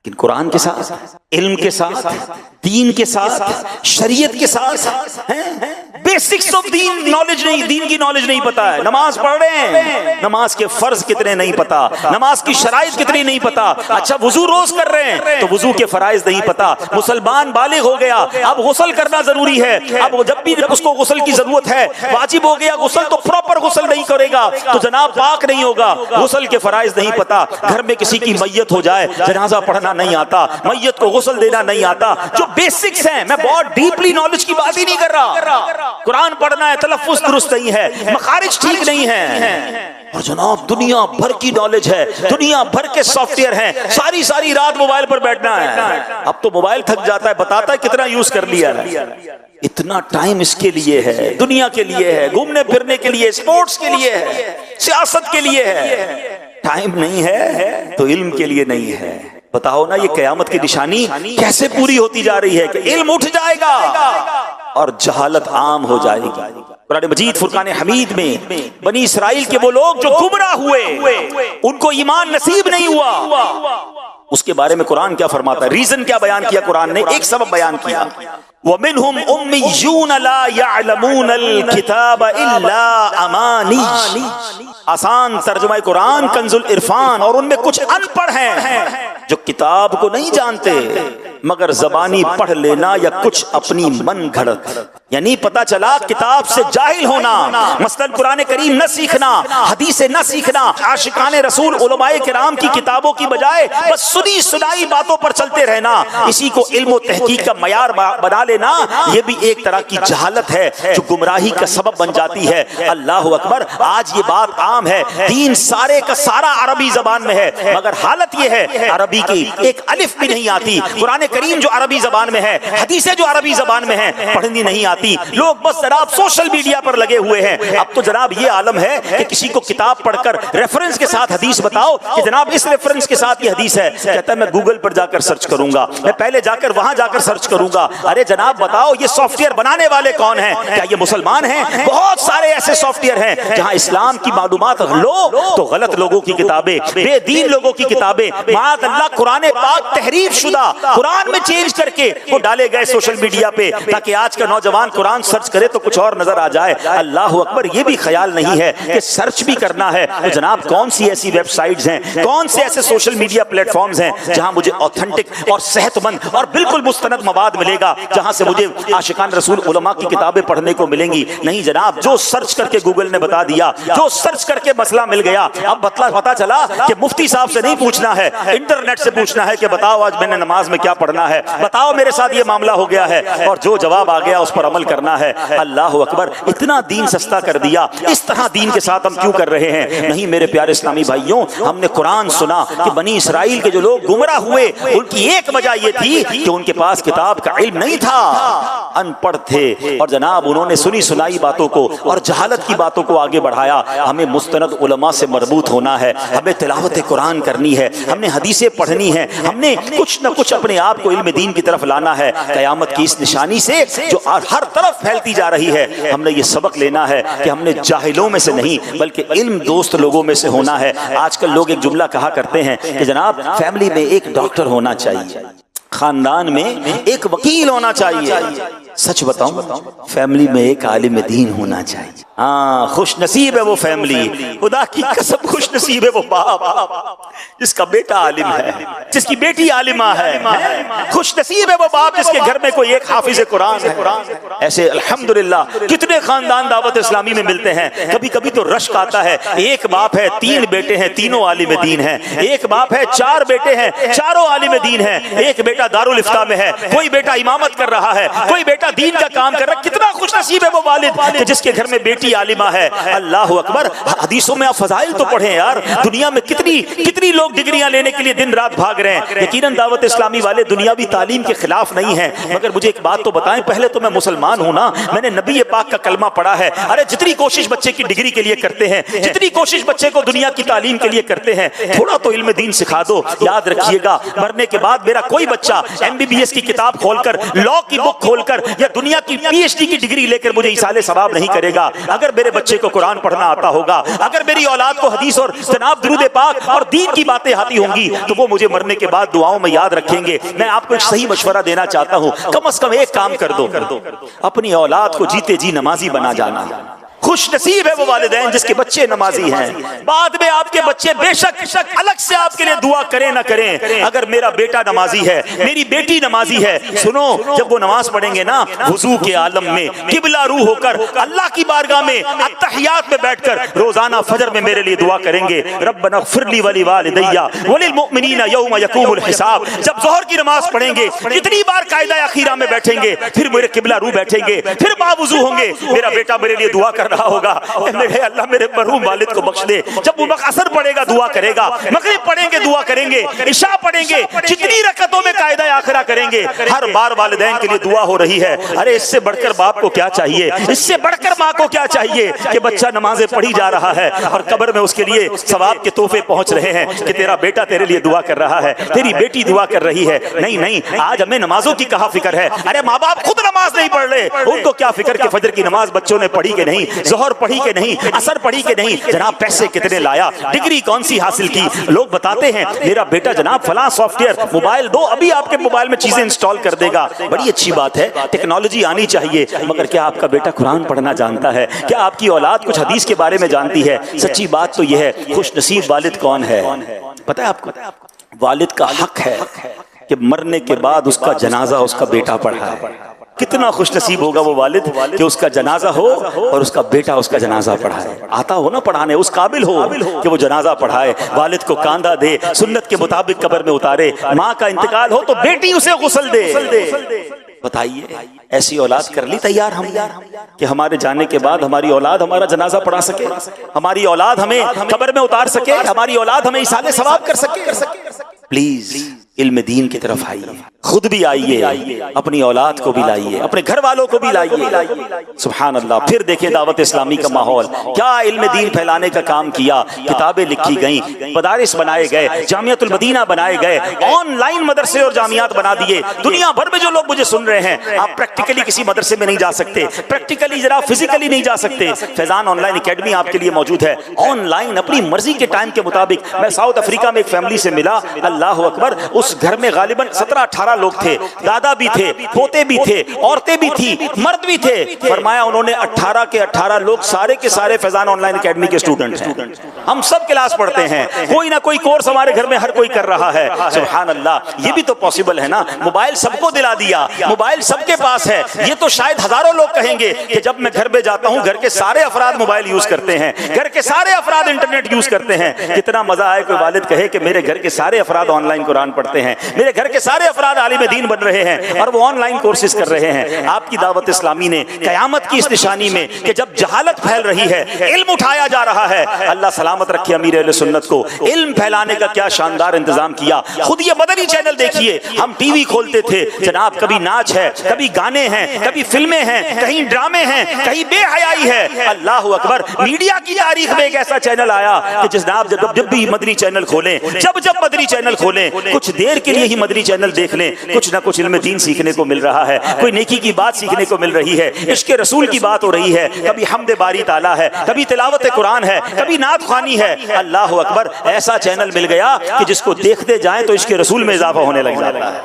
لیکن قرآن کے ساتھ, علم کے ساتھ, دین کے ساتھ, شریعت کے ساتھ, بیسکس آف دین نالج نہیں, دین کی نالج نہیں پتا ہے. نماز پڑھ رہے ہیں, نماز کے فرض کتنے نہیں پتا, نماز کی شرائط کتنی نہیں پتا. اچھا وضو روز کر رہے ہیں تو وضو کے فرائض نہیں پتا. مسلمان بالغ ہو گیا, اب غسل کرنا ضروری ہے, اب جب بھی اس کو غسل کی ضرورت ہے, واجب ہو گیا غسل, تو پراپر غسل نہیں کرے گا تو جناب پاک نہیں ہوگا. غسل کے فرائض نہیں پتا. گھر میں کسی کی میت ہو جائے, جنازہ پڑھنا نہیں آتا, میت کو غسل دینا نہیں آتا. جو بیسکس ہیں, میں بہت ڈیپلی نالج کی بات ہی نہیں کر رہا. قرآن پڑھنا ہے, تلفظ درست نہیں ہے, مخارج ٹھیک نہیں ہے, اور جناب دنیا بھر کی نالج ہے, دنیا بھر کے سافٹ ویئر ہیں, ساری رات موبائل پر بیٹھنا ہے. اب تو موبائل تھک جاتا ہے, بتاتا ہے کتنا یوز کر لیا ہے. اتنا ٹائم اس کے لیے ہے, دنیا کے لیے ہے, گھومنے پھرنے کے لیے, اسپورٹس کے لیے ہے, سیاست کے لیے ہے. ٹائم نہیں ہے تو علم کے لیے نہیں ہے. بتاؤ نا یہ قیامت کی نشانی کیسے پوری ہوتی جا رہی ہے کہ علم اٹھ جائے گا اور جہالت عام ہو جائے گی. قرآن مجید فرقان حمید میں بنی اسرائیل کے وہ لوگ جو گمراہ ہوئے, ان کو ایمان نصیب نہیں ہوا, اس کے بارے میں قرآن کیا فرماتا ہے, ریزن کیا بیان کیا قرآن نے؟ ایک سبب بیان کیا, وَمِنْهُمْ أُمِّيُّونَ لَا يَعْلَمُونَ الْكِتَابَ إِلَّا أَمَانِيَّ. آسان ترجمہ قرآن کنز العرفان. اور ان میں کچھ ان پڑھ ہیں جو کتاب کو نہیں جانتے مگر زبانی پڑھ لینا یا کچھ اپنی من گھڑت. یعنی پتا چلا کتاب سے جاہل ہونا, مثلا قرآن کریم نہ سیکھنا, حدیث نہ سیکھنا, عاشقان رسول علماء کرام کی کتابوں کی بجائے بس سنی سنائی باتوں پر چلتے رہنا, اسی کو علم و تحقیق کا معیار بنا لینا, یہ بھی ایک طرح کی جہالت ہے جو گمراہی کا سبب بن جاتی ہے. اللہ اکبر. آج یہ بات عام ہے, دین سارے کا سارا عربی زبان میں ہے, مگر حالت یہ ہے عربی کی ایک الف بھی نہیں آتی. قرآن کریم جو عربی زبان میں ہے, حدیثیں جو عربی زبان میں ہیں, پڑھنی نہیں آتی. لوگ بس جناب سوشل میڈیا پر لگے ہوئے ہیں. اب تو جناب یہ عالم ہے کہ کسی کو کتاب پڑھ کر ریفرنس کے ساتھ حدیث بتاؤ کہ جناب اس ریفرنس کے ساتھ یہ حدیث ہے, کہتا ہے میں گوگل پر جا کر سرچ کروں گا, میں پہلے جا کر وہاں جا کر سرچ کروں گا. ارے جناب بتاؤ یہ سافٹ ویئر بنانے والے کون ہیں؟ کیا یہ مسلمان ہیں؟ بہت سارے ایسے سافٹ ویئر ہیں جہاں اسلام کی معلومات لو تو غلط لوگوں کی کتابیں, بے دین لوگوں کی کتابیں, معاذ اللہ قرآن پاک تحریف شدہ قرآن میں چینج کر کے وہ ڈالے گئے سوشل میڈیا پہ تاکہ آج کا نوجوان قرآن سرچ کرے تو کچھ اور نظر آ جائے. اللہ اکبر. یہ بھی خیال نہیں ہے کہ سرچ بھی کرنا ہے تو جناب کون سی ایسی ویب سائٹس ہیں, کون سے ایسے سوشل میڈیا پلیٹ فارمز ہیں جہاں مجھے اوتھینٹک اور صحت مند اور بالکل مستند مواد ملے گا, جہاں سے مجھے عاشقان رسول علماء کی کتابیں پڑھنے کو ملیں گی. نہیں جناب, جو سرچ کر کے گوگل نے بتا دیا, جو سرچ کر کے مسئلہ مل گیا. اب پتا چلا کہ مفتی صاحب سے نہیں پوچھنا ہے, انٹرنیٹ سے پوچھنا ہے کہ بتاؤ آج میں نے نماز میں کیا پڑھنا ہے, بتاؤ میرے ساتھ یہ معاملہ ہو گیا ہے, اور جو جواب آ گیا اس پر عمل کرنا ہے. اللہ اکبر. اتنا دین سستا کر دیا. اس طرح دین کے ساتھ ہم کیوں کر رہے ہیں؟ نہیں میرے پیارے اسلامی بھائیوں, ہم نے قرآن سنا کہ بنی اسرائیل کے جو لوگ گمراہ ہوئے ان کی ایک وجہ یہ تھی کہ ان کے پاس کتاب کا علم نہیں تھا, ان پڑھ تھے, اور جناب انہوں نے سنی سنائی باتوں کو اور جہالت کی باتوں کو آگے بڑھایا. ہمیں مستند علماء سے مربوط ہونا ہے, ہمیں تلاوت قرآن کرنی ہے, ہم نے حدیثیں پڑھنی ہے, ہم نے کچھ نہ کچھ اپنے آپ آپ کو علم دین کی طرف لانا ہے قیامت کی اس نشانی سے جو ہر طرف پھیلتی جا رہی ہے. ہم نے یہ سبق لینا ہے کہ ہم نے جاہلوں میں سے نہیں بلکہ علم دوست لوگوں میں سے ہونا ہے. آج کل لوگ ایک جملہ کہا کرتے ہیں کہ جناب فیملی میں ایک ڈاکٹر ہونا چاہیے, خاندان میں ایک وکیل ہونا چاہیے. سچ بتاؤں فیملی میں ایک عالم دین ہونا چاہیے. ہاں خوش نصیب ہے وہ فیملی, خدا کی قسم خوش نصیب ہے وہ باپ جس کا بیٹا عالم ہے, جس کی بیٹی عالمہ ہے. خوش نصیب ہے وہ باپ جس کے گھر میں کوئی ایک حافظ قرآن ہے. ایسے الحمدللہ کتنے خاندان دعوت اسلامی میں ملتے ہیں. کبھی کبھی تو رشک آتا ہے, ایک باپ ہے 3 بیٹے ہیں, تینوں عالم دین ہیں. ایک باپ ہے 4 بیٹے ہیں, چاروں عالم دین ہیں. ایک بیٹا دارالافتاء میں ہے, کوئی بیٹا امامت کر رہا ہے, کوئی بیٹا دین کا کام کر رہا ہے. کتنا خوش نصیب ہے وہ والد کہ جس کے گھر میں بیٹی عالمہ ہے. اللہ اکبر. حدیثوں میں آپ فضائل تو پڑھیں یار, دنیا میں کتنی لوگ ڈگریاں لینے کے لیے دن رات بھاگ رہے ہیں. یقیناً دعوت اسلامی والے دنیاوی تعلیم کے خلاف نہیں ہیں, مگر مجھے ایک بات تو بتائیں, پہلے تو میں مسلمان ہوں نا, میں نے نبی پاک کا کلمہ پڑھا ہے. ارے جتنی کوشش بچے کی ڈگری کے لیے کرتے ہیں, جتنی کوشش بچے کو دنیا کی تعلیم کے لیے کرتے ہیں, تھوڑا تو علم دین سکھا دو. یاد رکھیے گا مرنے کے بعد میرا کوئی بچہ MBBS کی کتاب کھول کر, لاء کی بک کھول کر یا دنیا کی PhD کی ڈگری لے کر مجھے ایصال ثواب نہیں کرے گا. اگر میرے بچے کو قرآن پڑھنا آتا ہوگا, اگر میری اولاد کو حدیث اور جناب درود پاک اور دین کی باتیں آتی ہوں گی, تو وہ مجھے مرنے کے بعد دعاؤں میں یاد رکھیں گے. میں آپ کو ایک صحیح مشورہ دینا چاہتا ہوں, کم از کم ایک کام کر دو, اپنی اولاد کو جیتے جی نمازی بنا جانا. خوش نصیب ہے وہ والدین جس کے بچے نمازی ہیں. بعد میں آپ کے بچے بے شک الگ سے آپ کے لیے دعا کریں نہ کریں, اگر میرا بیٹا نمازی ہے, میری بیٹی نمازی ہے, سنو جب وہ نماز پڑھیں گے نا, وضو کے عالم میں قبلہ رو ہو کر اللہ کی بارگاہ میں اتحیات میں بیٹھ کر روزانہ فجر میں میرے لیے دعا کریں گے, ربنا اغفر لی ولوالدی وللمؤمنین یوم یقوم الحساب. جب ظہر کی نماز پڑھیں گے کتنی بار قاعدہ اخیرہ میں بیٹھیں گے, پھر میرے قبلہ رو بیٹھیں گے, پھر باوضو ہوں گے, میرا بیٹا میرے لیے دعا کر رہا ہوگا, اللہ میرے مرحوم والد کو بخش دے. جب وہ عصر پڑھے گا دعا کرے گا, مغرب پڑھیں گے دعا کریں گے, عشاء پڑھیں گے, جتنی رکعتوں میں قاعدہ آخرہ کریں گے, ہر بار والدین کے لیے دعا ہو رہی ہے. ارے اس سے بڑھ کر باپ کو کیا چاہیے, اس سے بڑھ کر ماں کو کیا چاہیے کہ بچہ نمازیں پڑھی جا رہا ہے اور قبر میں اس کے لیے ثواب کے تحفے پہنچ رہے ہیں کہ تیرا بیٹا تیرے لیے دعا کر رہا ہے, تیری بیٹی دعا کر رہی ہے. نہیں, آج ہمیں نمازوں کی کہاں فکر ہے. ارے ماں باپ خود نماز نہیں پڑھ رہے, ان کو کیا فکر کہ فجر کی نماز بچوں نے پڑھی کہ نہیں, ظہر پڑھی کہ نہیں, عصر پڑھی کہ نہیں, جناب پیسے کتنے لایا, ڈگری کون سی حاصل کی. لوگ بتاتے ہیں میرا بیٹا جناب فلاں سافٹ ویئر موبائل دو, ابھی آپ کے موبائل میں چیزیں انسٹال کر دے گا. بڑی اچھی بات ہے, ٹیکنالوجی آنی چاہیے, مگر کیا آپ کا بیٹا قرآن پڑھنا جانتا ہے؟ کیا آپ کی اولاد کچھ حدیث کے بارے میں جانتی ہے؟ سچی بات تو یہ ہے, خوش نصیب والد کون ہے پتہ ہے آپ کو؟ والد کا حق ہے کہ مرنے کے بعد اس کا جنازہ اس کا بیٹا پڑھائے. کتنا خوش نصیب ہوگا وہ والد کہ اس کا جنازہ ہو اور اس کا بیٹا اس کا جنازہ پڑھائے. آتا ہو نا پڑھانے, اس قابل ہو کہ وہ جنازہ پڑھائے, والد کو کاندھا دے, سنت کے مطابق قبر میں اتارے. ماں کا انتقال ہو تو بیٹی اسے غسل دے. بتائیے ایسی اولاد کر لی تیار ہم کہ ہمارے جانے کے بعد ہماری اولاد ہمارا جنازہ پڑھا سکے, ہماری اولاد ہمیں قبر میں اتار سکے, ہماری اولاد ہمیں ایصال ثواب کر سکے. پلیز علم دین کی طرف آئیے, خود بھی آئیے, اپنی اولاد کو بھی لائیے, اپنے گھر والوں کو بھی لائیے. سبحان اللہ. پھر دیکھیں دعوت اسلامی کا ماحول, کیا علم دین پھیلانے کا کام کیا, کتابیں لکھی گئیں, مدارس بنائے گئے, جامعۃ المدینہ بنائے گئے, آن لائن مدرسے اور جامعات بنا دیے. دنیا بھر میں جو لوگ مجھے سن رہے ہیں, آپ پریکٹیکلی کسی مدرسے میں نہیں جا سکتے, پریکٹیکلی ذرا فزیکلی نہیں جا سکتے, فیضان آن لائن اکیڈمی آپ کے لیے موجود ہے. آن لائن اپنی مرضی کے ٹائم کے مطابق. میں ساؤتھ افریقہ میں ایک فیملی سے ملا, اللہ اکبر, اس گھر میں غالباً 17-18 لوگ تھے, دادا بھی تھے, پوتے بھی تھے, عورتیں بھی تھی, مرد بھی تھے. فرمایا انہوں نے 18 کے 18 لوگ سارے کے سارے فیضان آن لائن اکیڈمی کے اسٹوڈنٹ ہیں. ہم سب کلاس پڑھتے ہیں, کوئی نہ کوئی کورس ہمارے گھر میں ہر کوئی کر رہا ہے. سبحان اللہ. یہ بھی تو پاسبل ہے نا, موبائل سب کو دلا دیا, موبائل سب کے پاس ہے. یہ تو شاید ہزاروں لوگ کہیں گے کہ جب میں گھر پہ جاتا ہوں گھر کے سارے افراد موبائل یوز کرتے ہیں, گھر کے سارے افراد انٹرنیٹ یوز کرتے ہیں. کتنا مزہ آئے کوئی والد کہے کہ میرے گھر کے سارے افراد آن لائن قرآن پڑھتے ہیں, میرے گھر کے سارے افراد عالم دین بن رہے ہیں اور وہ آن لائن کورسز کر رہے ہیں. آپ کی دعوت اسلامی نے قیامت کی اس نشانی میں کہ جب جہالت پھیل رہی ہے علم اٹھایا جا رہا ہے, اللہ سلامت رکھے امیر اہل سنت کو, علم پھیلانے کا کیا شاندار انتظام کیا. خود یہ مدنی چینل دیکھیے, ہم ٹی وی کھولتے تھے جناب, کبھی ناچ ہے, کبھی گانے ہیں, کبھی فلمیں ہیں, کہیں ڈرامے ہیں, کہیں بے حیائی ہے. اللہ اکبر. میڈیا کی تاریخ میں ایک ایسا چینل آیا کہ جناب جب بھی مدنی چینل کھولیں, جب مدنی چینل کھولیں, کچھ دیر کے لیے ہی مدنی چینل دیکھ لیں، کچھ نہ کچھ علم دین سیکھنے کو مل رہا ہے، کوئی نیکی کی بات سیکھنے کو مل رہی ہے، عشق رسول کی بات ہو رہی ہے، کبھی حمد باری تعالیٰ ہے، کبھی تلاوت قرآن ہے، کبھی نعت خوانی ہے۔ اللہ اکبر، ایسا چینل مل گیا کہ جس کو دیکھتے جائیں تو عشق رسول میں اضافہ ہونے لگ جاتا ہے۔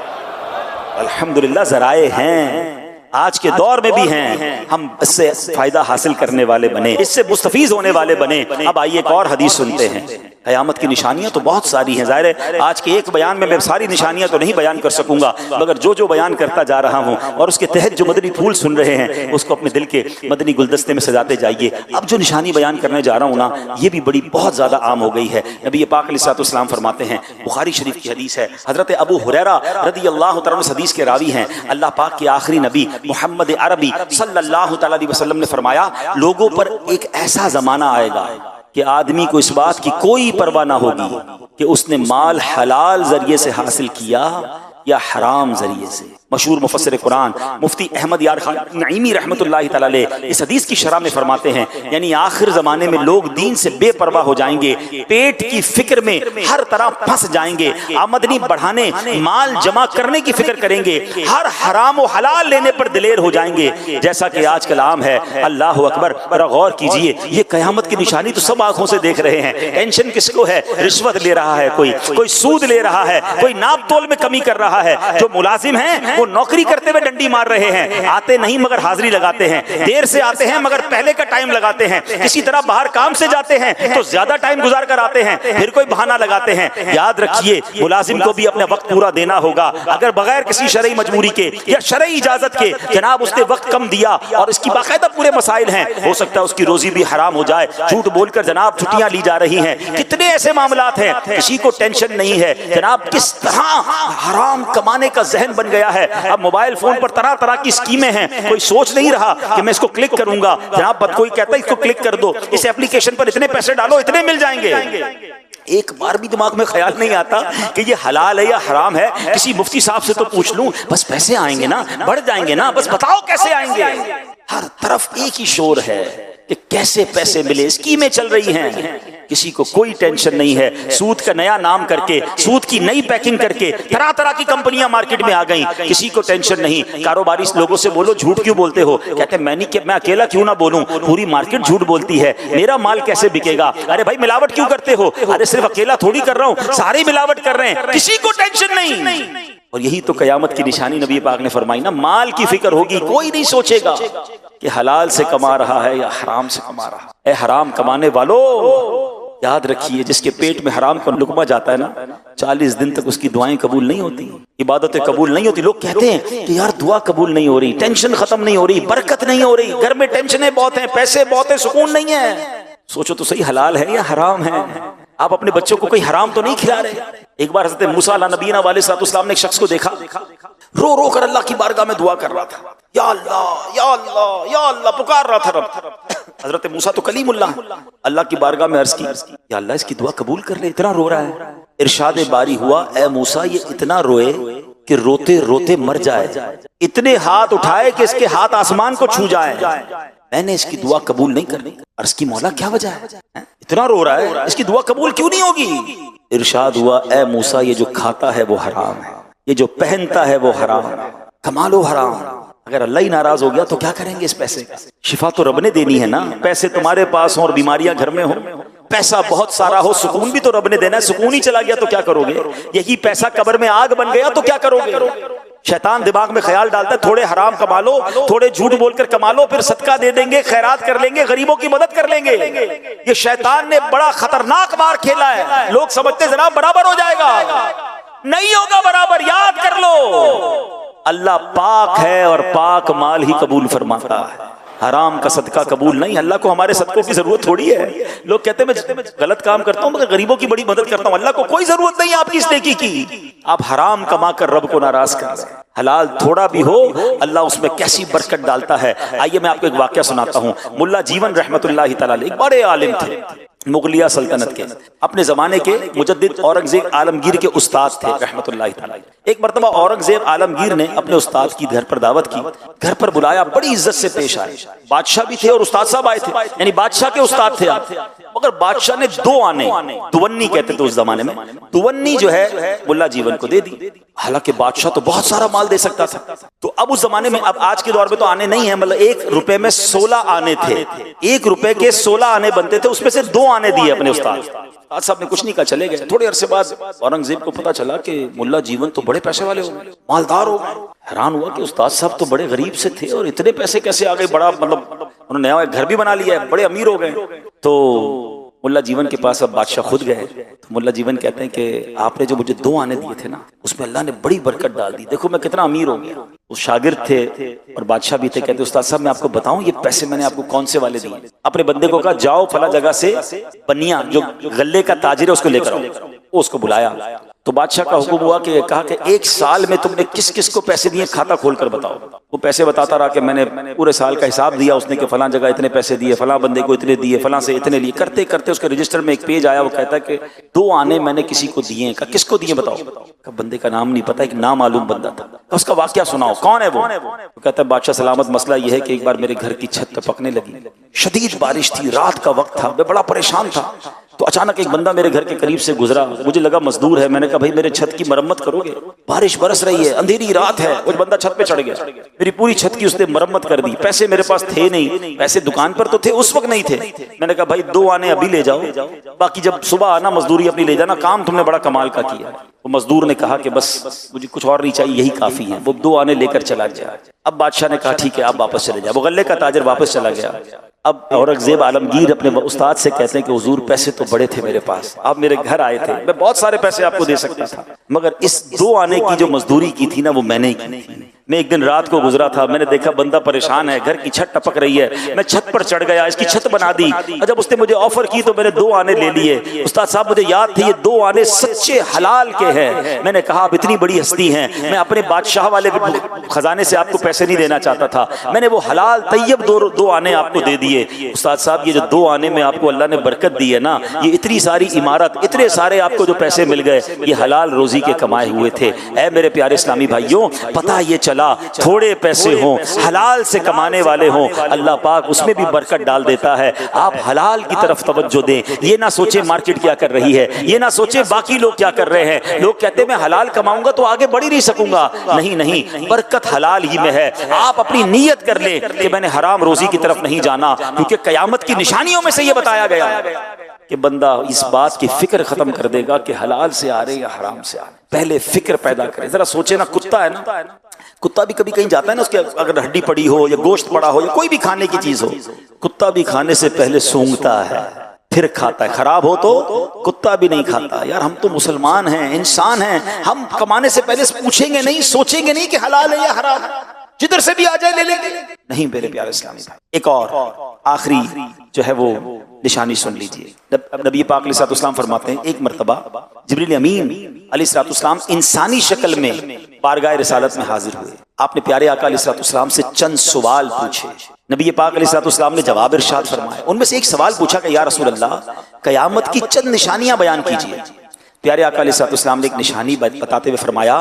الحمدللہ ذرائع ہیں، آج کے دور میں بھی ہیں، ہم اس سے فائدہ حاصل کرنے والے بنے، اس سے مستفیض ہونے والے بنے۔ اب آئیے ایک اور حدیث سنتے ہیں۔ قیامت کی نشانیاں تو بہت ساری ہیں، ظاہر ہے آج کے ایک بیان میں ساری نشانیاں تو نہیں بیان کر سکوں گا، مگر جو بیان کرتا جا رہا ہوں اور اس کے تحت جو مدنی پھول سن رہے ہیں اس کو اپنے دل کے مدنی گلدستے میں سجاتے جائیے۔ اب جو نشانی بیان کرنے جا رہا ہوں نا، یہ بھی بڑی بہت زیادہ عام ہو گئی ہے۔ نبی پاک علیہ الصلوۃ والسلام فرماتے ہیں، بخاری شریف کی حدیث ہے، حضرت ابو ہریرہ رضی اللہ تعالیٰ عنہ حدیث کے راوی ہیں، اللہ پاک کے آخری نبی محمد عربی صلی اللہ تعالیٰ علیہ وسلم نے فرمایا، لوگوں پر ایک ایسا زمانہ آئے گا کہ آدمی کو اس بات کی کوئی پرواہ نہ ہوگی کہ اس نے مال حلال ذریعے سے حاصل کیا یا حرام ذریعے سے۔ مشہور مفسر قرآن مفتی احمد یار خان نعیمی رحمۃ اللہ تعالی علیہ اس حدیث کی شرح میں فرماتے ہیں، یعنی آخر زمانے میں لوگ دین سے بے پرواہ ہو جائیں گے، پیٹ کی فکر میں ہر طرح پھنس جائیں گے، آمدنی بڑھانے، مال جمع کرنے کی فکر کریں گے، ہر حرام و حلال لینے پر دلیر ہو جائیں گے، جیسا کہ آج کل عام ہے۔ اللہ اکبر، ذرا غور کیجئے، یہ قیامت کی نشانی تو سب آنکھوں سے دیکھ رہے ہیں۔ ٹینشن کس کو ہے؟ رشوت لے رہا ہے کوئی سود لے رہا ہے، کوئی ناپ تول میں کمی کر رہا ہے، جو ملازم ہیں وہ نوکری کرتے ہوئے ڈنڈی مار رہے ہیں، آتے نہیں مگر حاضری لگاتے ہیں، دیر سے آتے ہیں مگر پہلے کا ٹائم لگاتے ہیں، کسی طرح باہر کام سے جاتے ہیں تو زیادہ ٹائم گزار کر آتے ہیں، پھر کوئی بہانہ لگاتے ہیں۔ یاد رکھیے، ملازم کو بھی اپنا وقت پورا دینا ہوگا، اگر بغیر کسی شرعی مجبوری کے یا شرعی اجازت کے جناب اس نے وقت کم دیا اور اس کی باقاعدہ پورے مسائل ہیں، ہو سکتا ہے اس کی روزی بھی حرام ہو جائے، جھوٹ بول کر جناب چھٹیاں لی جا رہی ہیں، کتنے ایسے معاملات ہیں، کسی کو ٹینشن نہیں ہے جناب کس طرح حرام کمانے کا ذہن بن گیا ہے۔ اب موبائل فون پر طرح طرح کی اسکیمیں ہیں، کوئی سوچ نہیں رہا کہ میں اس کو کلک کروں گا، جناب کوئی کہتا ہے اس کو کلک کر دو، اس ایپلیکیشن پر اتنے پیسے ڈالو اتنے مل جائیں گے۔ ایک بار بھی دماغ میں خیال نہیں آتا کہ یہ حلال ہے یا حرام ہے، کسی مفتی صاحب سے تو پوچھ لوں، بس پیسے آئیں گے نا، بڑھ جائیں گے نا، بس بتاؤ کیسے آئیں گے۔ ہر طرف ایک ہی شور ہے کہ کیسے پیسے ملے، اسکیمیں چل رہی ہیں، کسی کو کوئی ٹینشن نہیں ہے۔ سود کا نیا نام کر کے، سود کی نئی پیکنگ کر کے طرح طرح کی کمپنیاں مارکیٹ میں آ گئیں، کسی کو ٹینشن نہیں۔ کاروباری لوگوں سے بولو جھوٹ کیوں بولتے ہو، کہتے ہیں میں اکیلا کیوں نہ بولوں، پوری مارکیٹ جھوٹ بولتی ہے، میرا مال کیسے بکے گا؟ ارے بھائی ملاوٹ کیوں کرتے ہو؟ ارے صرف اکیلا تھوڑی کر رہا ہوں، سارے ملاوٹ کر رہے ہیں، کسی کو ٹینشن نہیں۔ اور یہی تو قیامت کی نشانی نبی پاک نے فرمائی نا، مال کی فکر ہوگی، کوئی نہیں سوچے گا کہ حلال سے کما رہا ہے یا حرام سے کما رہا ہے۔ اے حرام کمانے والو، یاد رکھیے جس کے پیٹ میں حرام کا لقمہ جاتا ہے نا، 40 دن تک اس کی دعائیں قبول نہیں ہوتی، عبادتیں قبول نہیں ہوتی۔ لوگ کہتے ہیں کہ یار دعا قبول نہیں ہو رہی، ٹینشن ختم نہیں ہو رہی، برکت نہیں ہو رہی، گھر میں ٹینشنیں بہت ہیں، پیسے بہت ہیں، سکون نہیں ہے۔ سوچو تو صحیح، حلال ہے یا حرام ہے؟ آپ اپنے بچوں کو کوئی حرام تو نہیں کھلا رہے؟ ایک بار حضرت موسیٰ علیہ نبینا علیہ السلام نے ایک شخص کو دیکھا، رو رو کر اللہ کی بارگاہ میں دعا کر رہا تھا، یا اللہ یا اللہ یا اللہ پکار رہا تھا رب۔ حضرت موسیٰ تو کلیم اللہ کی بارگاہ میں عرض کی، یا اللہ اس کی دعا قبول کر لے، اتنا رو رہا ہے۔ ارشاد باری ہوا، اے موسیٰ یہ اتنا روئے کہ روتے روتے مر جائے، اتنے ہاتھ اٹھائے کہ اس کے ہاتھ آسمان کو چھو جائیں، میں نے اس کی دعا قبول نہیں کرنی۔ عرض کی مولا کیا وجہ ہے، اتنا رو رہا ہے، اس کی دعا قبول کیوں نہیں ہوگی؟ ارشاد ہوا، اے موسیٰ یہ جو کھاتا ہے وہ حرام ہے، یہ جو پہنتا ہے وہ حرام ہے، کما لو حرام۔ اگر اللہ ہی ناراض ہو گیا تو کیا کریں گے اس پیسے کا؟ شفا تو رب نے دینی ہے نا، پیسے تمہارے پاس ہوں اور بیماریاں گھر میں ہوں، پیسہ بہت سارا ہو، سکون بھی تو رب نے دینا ہے، سکون ہی چلا گیا تو کیا کرو گے؟ یہی پیسہ قبر میں آگ بن گیا تو کیا کرو گے؟ شیطان دماغ میں خیال ڈالتا ہے تھوڑے حرام کما لو، تھوڑے جھوٹ بول کر کما لو، پھر صدقہ دے دیں گے، خیرات کر لیں گے، غریبوں کی مدد کر لیں گے۔ یہ شیطان نے بڑا خطرناک مار کھیلا ہے، لوگ سمجھتے جناب برابر ہو جائے گا، نہیں ہوگا برابر، یاد کر لو اللہ پاک ہے اور پاک مال ہی قبول فرماتا ہے، حرام کا صدقہ قبول نہیں۔ اللہ کو ہمارے صدقوں کی ضرورت تھوڑی ہے، لوگ کہتے ہیں میں غلط کام کرتا ہوں مگر غریبوں کی بڑی مدد کرتا ہوں، اللہ کو کوئی ضرورت نہیں آپ کی اس نیکی کی۔ آپ حرام کما کر رب کو ناراض کر رہے ہیں، حلال تھوڑا بھی ہو اللہ اس میں کیسی برکت ڈالتا ہے۔ آئیے میں آپ کو ایک واقعہ سناتا ہوں۔ ملا جیون رحمت اللہ تعالیٰ علیہ ایک بڑے عالم تھے، مغلیہ سلطنت کے، اپنے زمانے کے مجدد اورنگزیب عالمگیر کے استاد تھے رحمت اللہ تعالیٰ۔ ایک مرتبہ اورنگزیب عالمگیر نے اپنے استاد کی گھر پر دعوت کی، گھر پر بلایا، بڑی عزت سے پیش آئے، بادشاہ بھی تھے اور استاد صاحب آئے تھے، یعنی بادشاہ کے استاد تھے آپ، مگر بادشاہ نے دو آنے، دونی کہتے تھے اس زمانے میں، 52 جو ہے ملا جیون کو دے دی. حالانکہ بادشاہ تو بہت سارا مال دے سکتا تھا. تو اب اس زمانے میں, اب آج کے دور میں تو آنے نہیں ہیں, مطلب 1 روپے میں 16 آنے تھے, 1 روپے کے 16 آنے بنتے تھے, اس میں سے 2 آنے دیے اپنے استاد. آج صاحب نے کچھ نہیں کہا, چلے گئے. تھوڑے عرصے بعد اورنگزیب کو پتا چلا کہ ملا جیون تو بڑے پیسے والے ہو گئے, مالدار ہو گئے. حیران ہوا کہ استاد صاحب تو بڑے غریب سے تھے اور اتنے پیسے کیسے آ گئے, بڑا مطلب انہوں نے نیا گھر بھی بنا لیا ہے, بڑے امیر ہو گئے. تو ملا جیون کے پاس اب بادشاہ خود گئے. تو ملا جیون کہتے ہیں کہ آپ نے جو مجھے 2 آنے دیے تھے نا, اس میں اللہ نے بڑی برکت ڈال دی, دیکھو میں کتنا امیر ہو گیا. وہ شاگرد تھے اور بادشاہ بھی تھے, کہتے استاد صاحب میں آپ کو بتاؤں یہ پیسے میں نے آپ کو کون سے والے دیے. اپنے بندے کو کہا جاؤ فلاں جگہ سے بنیا جو غلے کا تاجر ہے اس کو لے کر آؤ. وہ اس کو بلایا. تو بادشاہ کا حکم ہوا کہ کہا کہ 1 سال میں تم نے کس کس کو پیسے دیے کھاتا کھول کر بتاؤ. وہ پیسے بتاتا رہا کہ میں نے پورے سال کا حساب دیا. اس نے کہ فلاں جگہ اتنے پیسے دیے, فلاں بندے کو اتنے دیے, فلاں سے اتنے لیے. کرتے کرتے اس کے رجسٹر میں ایک پیج آیا, وہ کہتا ہے کہ 2 آنے میں نے کسی کو دیے. کہا کس کو دیے بتاؤ. کہ بندے کا نام نہیں پتا, ایک نامعلوم بندہ تھا. اس کا واقعہ سناؤ, کون ہے وہ. کہتا ہے بادشاہ سلامت مسئلہ یہ ہے کہ ایک بار میرے گھر کی چھت ٹپکنے لگی, شدید بارش تھی, رات کا وقت تھا, میں بڑا پریشان تھا. تو اچانک ایک بندہ میرے گھر کے قریب سے گزرا, مجھے لگا مزدور ہے. میں نے کہا بھائی میرے چھت کی مرمت کرو گے, بارش برس رہی ہے, اندھیری رات ہے. وہ بندہ چھت پہ چڑھ گیا, میری پوری چھت کی اس نے مرمت کر دی. پیسے میرے پاس تھے نہیں, پیسے دکان پر تو تھے, اس وقت نہیں تھے. میں نے کہا بھائی 2 آنے ابھی لے جاؤ, باقی جب صبح آنا مزدوری اپنی لے جانا, کام تم نے بڑا کمال کا کیا. وہ مزدور نے کہا کہ بس مجھے کچھ اور نہیں چاہیے, یہی کافی ہے. وہ 2 آنے لے کر چلا گیا. اب بادشاہ نے کہا ٹھیک ہے آپ واپس چلے جائیں. وہ غلے کا تاجر واپس چلا گیا. اب اورنگزیب عالمگیر اپنے استاد سے کہتے ہیں کہ حضور پیسے تو بڑے تھے میرے پاس, آپ میرے گھر آئے تھے, میں بہت سارے پیسے آپ کو دے سکتا تھا, مگر اس 2 آنے کی جو مزدوری کی تھی نا وہ میں نے کی تھی. میں ایک دن رات کو گزرا تھا, میں نے دیکھا بندہ پریشان ہے, گھر کی چھت ٹپک رہی ہے, میں چھت پر چڑھ گیا, اس کی چھت بنا دی. اور جب اس نے مجھے آفر کی تو میں نے 2 آنے لے لیے. استاد صاحب مجھے یاد تھے یہ 2 آنے سچے حلال کے ہیں. میں نے کہا آپ اتنی بڑی ہستی ہیں, میں اپنے بادشاہ والے خزانے سے آپ کو پیسے نہیں دینا چاہتا تھا, میں نے وہ حلال طیب 2 آنے آپ کو دے دیے. استاد صاحب یہ جو 2 آنے میں آپ کو اللہ نے برکت دی ہے نا, یہ اتنی ساری عمارت, اتنے سارے آپ کو جو پیسے مل گئے, یہ حلال روزی کے کمائے ہوئے تھے. اے میرے پیارے اسلامی بھائیوں, پتہ یہ چلا تھوڑے پیسے ہوں, حلال سے کمانے والے ہوں, اللہ پاک اس میں بھی برکت ڈال دیتا ہے. آپ حلال کی طرف توجہ دیں, یہ نہ سوچیں مارکیٹ کیا کر رہی ہے, یہ نہ سوچیں باقی لوگ کیا کر رہے ہیں. لوگ کہتے ہیں میں حلال کماؤں گا تو آگے بڑھ ہی نہیں سکوں گا. نہیں نہیں, برکت حلال ہی میں ہے. آپ اپنی نیت کر لیں کہ میں نے حرام روزی کی طرف نہیں جانا, کیونکہ قیامت کی نشانیوں میں سے یہ بتایا گیا کہ بندہ اس بات کی فکر ختم کر دے گا کہ حلال سے آ رہے یا حرام سے آ رہے. پہلے فکر پیدا کرے. ذرا سوچے نا, کتا ہے نا, کتا بھی کبھی کہیں جاتا ہے نا, اس کے اگر ہڈی پڑی ہو یا گوشت پڑا ہو یا کوئی بھی کھانے کی چیز ہو, کتا بھی کھانے سے پہلے سونگتا ہے پھر کھاتا ہے. خراب ہو تو کتا بھی نہیں کھاتا. یار ہم تو مسلمان ہیں, انسان ہیں, ہم کمانے سے پہلے پوچھیں گے نہیں, سوچیں گے نہیں کہ حلال ہے یا حرام ہے, جدھر سے بھی آ جائے لے لیں گے. نہیں میرے پیارے اسلامی بھائی, ایک اور آخری جو ہے وہ نشانی سن لیجئے. نبی پاک علیہ الصلوۃ والسلام فرماتے ہیں ایک مرتبہ جبریل امین علیہ الصلوۃ والسلام انسانی شکل میں بارگاہ رسالت میں حاضر ہوئے. آپ نے پیارے آقا علیہ الصلوۃ والسلام سے چند سوال پوچھے. نبی پاک علیہ الصلوۃ والسلام نے جواب ارشاد فرمائے. ان میں سے ایک سوال پوچھا کہ یا رسول اللہ قیامت کی چند نشانیاں بیان کیجیے. پیارے آقا علیہ الصلوۃ والسلام نے ایک نشانی بتاتے ہوئے فرمایا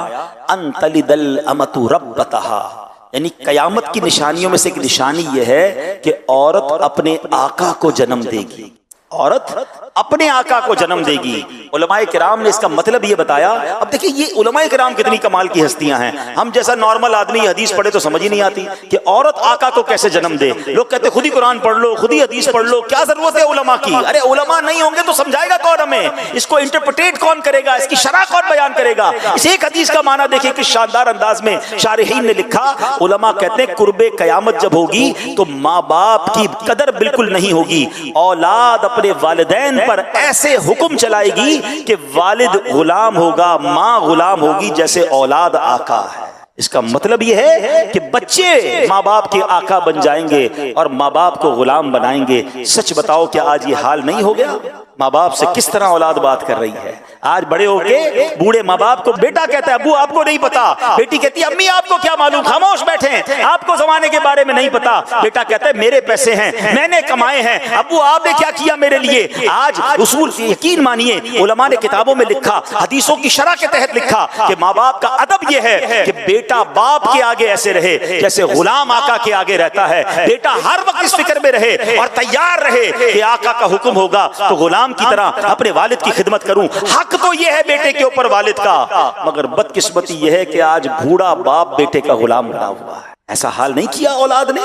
ان تلد الامۃ ربتها, یعنی قیامت کی نشانیوں میں سے ایک نشانی یہ ہے کہ عورت اپنے آقا کو جنم دے گی. عورت اپنے آقا کو جنم دے گی. علماء کرام نے اس کا مطلب یہ بتایا. اب دیکھیں یہ علماء کرام کتنی کمال کی ہستیاں ہیں. ہم جیسا نارمل آدمی حدیث پڑھے تو سمجھ ہی نہیں آتی کہ عورت آقا کو کیسے جنم دے. لوگ کہتے خود ہی قرآن پڑھ لو, خود ہی حدیث پڑھ لو, کیا ضرورت ہے علماء کی. ارے علماء نہیں ہوں گے تو سمجھائے گا کون ہمیں, اس کو انٹرپریٹ کون کرے گا, اس کی شرح کون بیان کرے گا. اس ایک حدیث کا معنی دیکھیں کس شاندار انداز میں شارحین نے لکھا. علماء کہتے ہیں قرب قیامت جب ہوگی تو ماں باپ کی قدر بالکل نہیں ہوگی. اولاد اپنے والدین پر ایسے حکم چلائے گی کہ والد غلام ہوگا, ماں غلام ہوگی, جیسے اولاد آقا ہے. اس کا مطلب یہ ہے کہ بچے ماں باپ کے آقا بن جائیں گے اور ماں باپ کو غلام بنائیں گے. سچ بتاؤ کہ آج یہ حال نہیں ہو گیا؟ ماں باپ سے کس طرح اولاد بات کر رہی ہے. آج بڑے ہو کے بوڑھے ماں باپ کو بیٹا کہتا ہے ابو آپ کو نہیں پتا, بیٹی کہتی ہے امی آپ کو کیا معلوم, خاموش بیٹھیں, آپ کو زمانے کے بارے میں نہیں پتا. بیٹا کہتا ہے میرے پیسے ہیں, میں نے کمائے ہیں, ابو آپ نے کیا کیا میرے لیے. آج اصول یقین مانیے علماء نے کتابوں میں لکھا, حدیثوں کی شرح کے تحت لکھا کہ ماں باپ کا ادب یہ ہے کہ بیٹا باپ کے آگے ایسے رہے جیسے غلام آقا کے آگے رہتا ہے. بیٹا ہر وقت اس فکر میں رہے اور تیار رہے کہ آقا کا حکم ہوگا تو غلام غلام کی طرح اپنے والد کی خدمت کروں. حق تو یہ ہے بیٹے کے اوپر والد کا, مگر بدقسمتی یہ ہے کہ آج بوڑھا باپ بیٹے کا غلام بنا ہوا ہے. ایسا حال نہیں کیا اولاد نے؟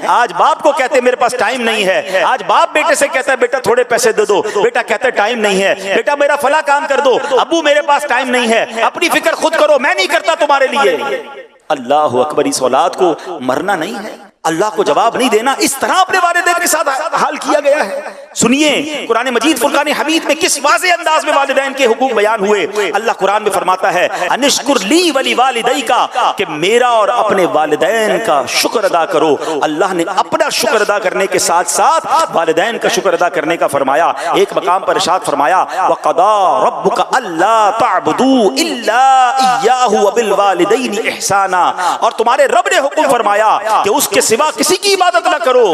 آج باپ کو کہتے میرے پاس ٹائم نہیں ہے, آج باپ بیٹے سے کہتا ہے بیٹا تھوڑے پیسے دے دو, بیٹا کہتا ہے ٹائم نہیں ہے, بیٹا میرا فلاں کام کر دو, ابو میرے پاس ٹائم نہیں ہے, اپنی فکر خود کرو, میں نہیں کرتا تمہارے لیے. اللہ اکبر, اس اولاد کو مرنا نہیں ہے, اللہ کو جواب نہیں دینا. اس طرح اپنے والدین کے ساتھ حال کیا گیا ہے. سنیے قرآن مجید فرقان حمید میں کس واضح انداز میں والدین کے حقوق بیان ہوئے. اللہ قرآن میں فرماتا ہے انشکر لی ولی والدیک, کہ میرا اور اپنے والدین کا شکر ادا کرو. اللہ نے اپنا شکر ادا کرنے کے ساتھ ساتھ والدین کا شکر ادا کرنے کا فرمایا. ایک مقام پر ارشاد فرمایا وَقَضَىٰ رَبُّكَ أَلَّا تَعْبُدُوا إِلَّا إِيَّاهُ وَبِالْوَالِدَيْنِ إِحْسَانًا, اور تمہارے رب نے حکم فرمایا کہ اس کے سوا کسی کی عبادت نہ کرو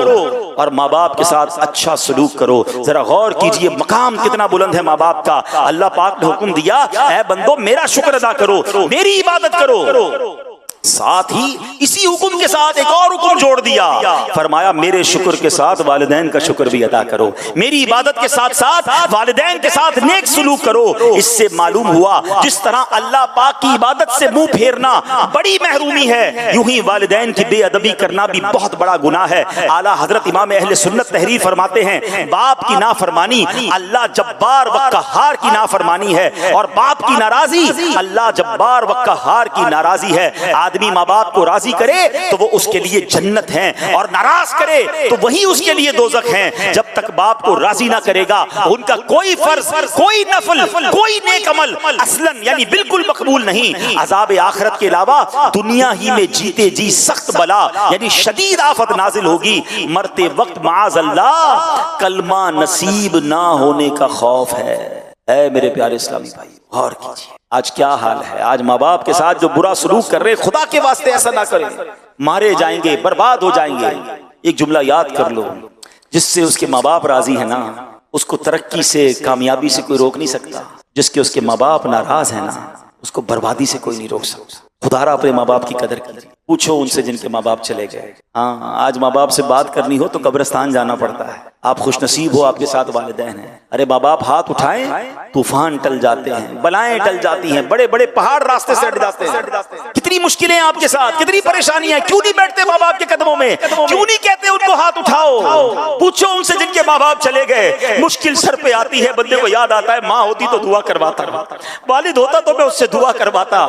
اور ماں باپ کے ساتھ اچھا سلوک کرو. ذرا غور کیجئے مقام کتنا بلند ہے ماں باپ کا. اللہ پاک نے حکم دیا اے بندو میرا شکر ادا کرو, میری عبادت کرو. ساتھ ہی اسی حکم کے ساتھ ایک اور حکم جوڑ دیا, فرمایا میرے شکر کے ساتھ والدین کا شکر بھی ادا کرو, میری عبادت کے ساتھ ساتھ والدین کے ساتھ نیک سلوک کرو. اس سے معلوم ہوا جس طرح اللہ پاک کی عبادت سے منہ پھیرنا بڑی محرومی ہے, یوں ہی والدین کی بے ادبی کرنا بھی بہت بڑا گناہ ہے. اعلیٰ حضرت امام اہل سنت تحریر فرماتے ہیں باپ کی نافرمانی اللہ جبار و قہار کی نافرمانی ہے, اور باپ کی ناراضی اللہ جبار و قہار کی ناراضی ہے. آدمی ماں باپ کو راضی کرے تو وہ اس کے لیے جنت ہیں, اور ناراض کرے تو وہی اس کے لیے دوزخ ہیں. جب تک باپ کو راضی نہ کرے گا ان کا کوئی فرض, کوئی نفل, کوئی نیک عمل اصلاً یعنی بالکل مقبول نہیں. عذاب آخرت کے علاوہ دنیا ہی میں جیتے جی سخت بلا یعنی شدید آفت نازل ہوگی. مرتے وقت معاذ اللہ کلمہ نصیب نہ ہونے کا خوف ہے. اے میرے پیارے اسلامی بھائی غور کیجیے آج کیا حال ہے. آج ماں باپ کے ساتھ جو برا سلوک کر رہے, خدا کے واسطے ایسا نہ کریں, مارے جائیں گے, برباد ہو جائیں گے. ایک جملہ یاد کر لو, جس سے اس کے ماں باپ راضی ہیں نا اس کو ترقی سے کامیابی سے کوئی روک نہیں سکتا. جس کے اس کے ماں باپ ناراض ہیں نا اس کو بربادی سے کوئی نہیں روک سکتا. خدارا اپنے ماں باپ کی قدر کیجیے. پوچھو ان سے جن کے ماں باپ چلے گئے. ہاں آج ماں باپ سے بات کرنی ہو تو قبرستان جانا پڑتا ہے. آپ خوش نصیب ہو آپ کے ساتھ والدین ہیں. ارے ماں باپ ہاتھ اٹھائیں طوفان ٹل جاتے ہیں, بلائیں ٹل جاتی ہیں, بڑے بڑے پہاڑ راستے سے ہٹ جاتے ہیں. کتنی مشکلیں آپ کے ساتھ, کتنی پریشانیاں, کیوں نہیں بیٹھتے ماں باپ کے قدموں میں, کیوں نہیں کہتے ان کو ہاتھ اٹھاؤ. پوچھو ان سے جن کے ماں باپ چلے گئے. مشکل سر پہ آتی ہے بندے کو یاد آتا ہے ماں ہوتی تو دعا کرواتا, والد ہوتا تو میں اس سے دعا کرواتا.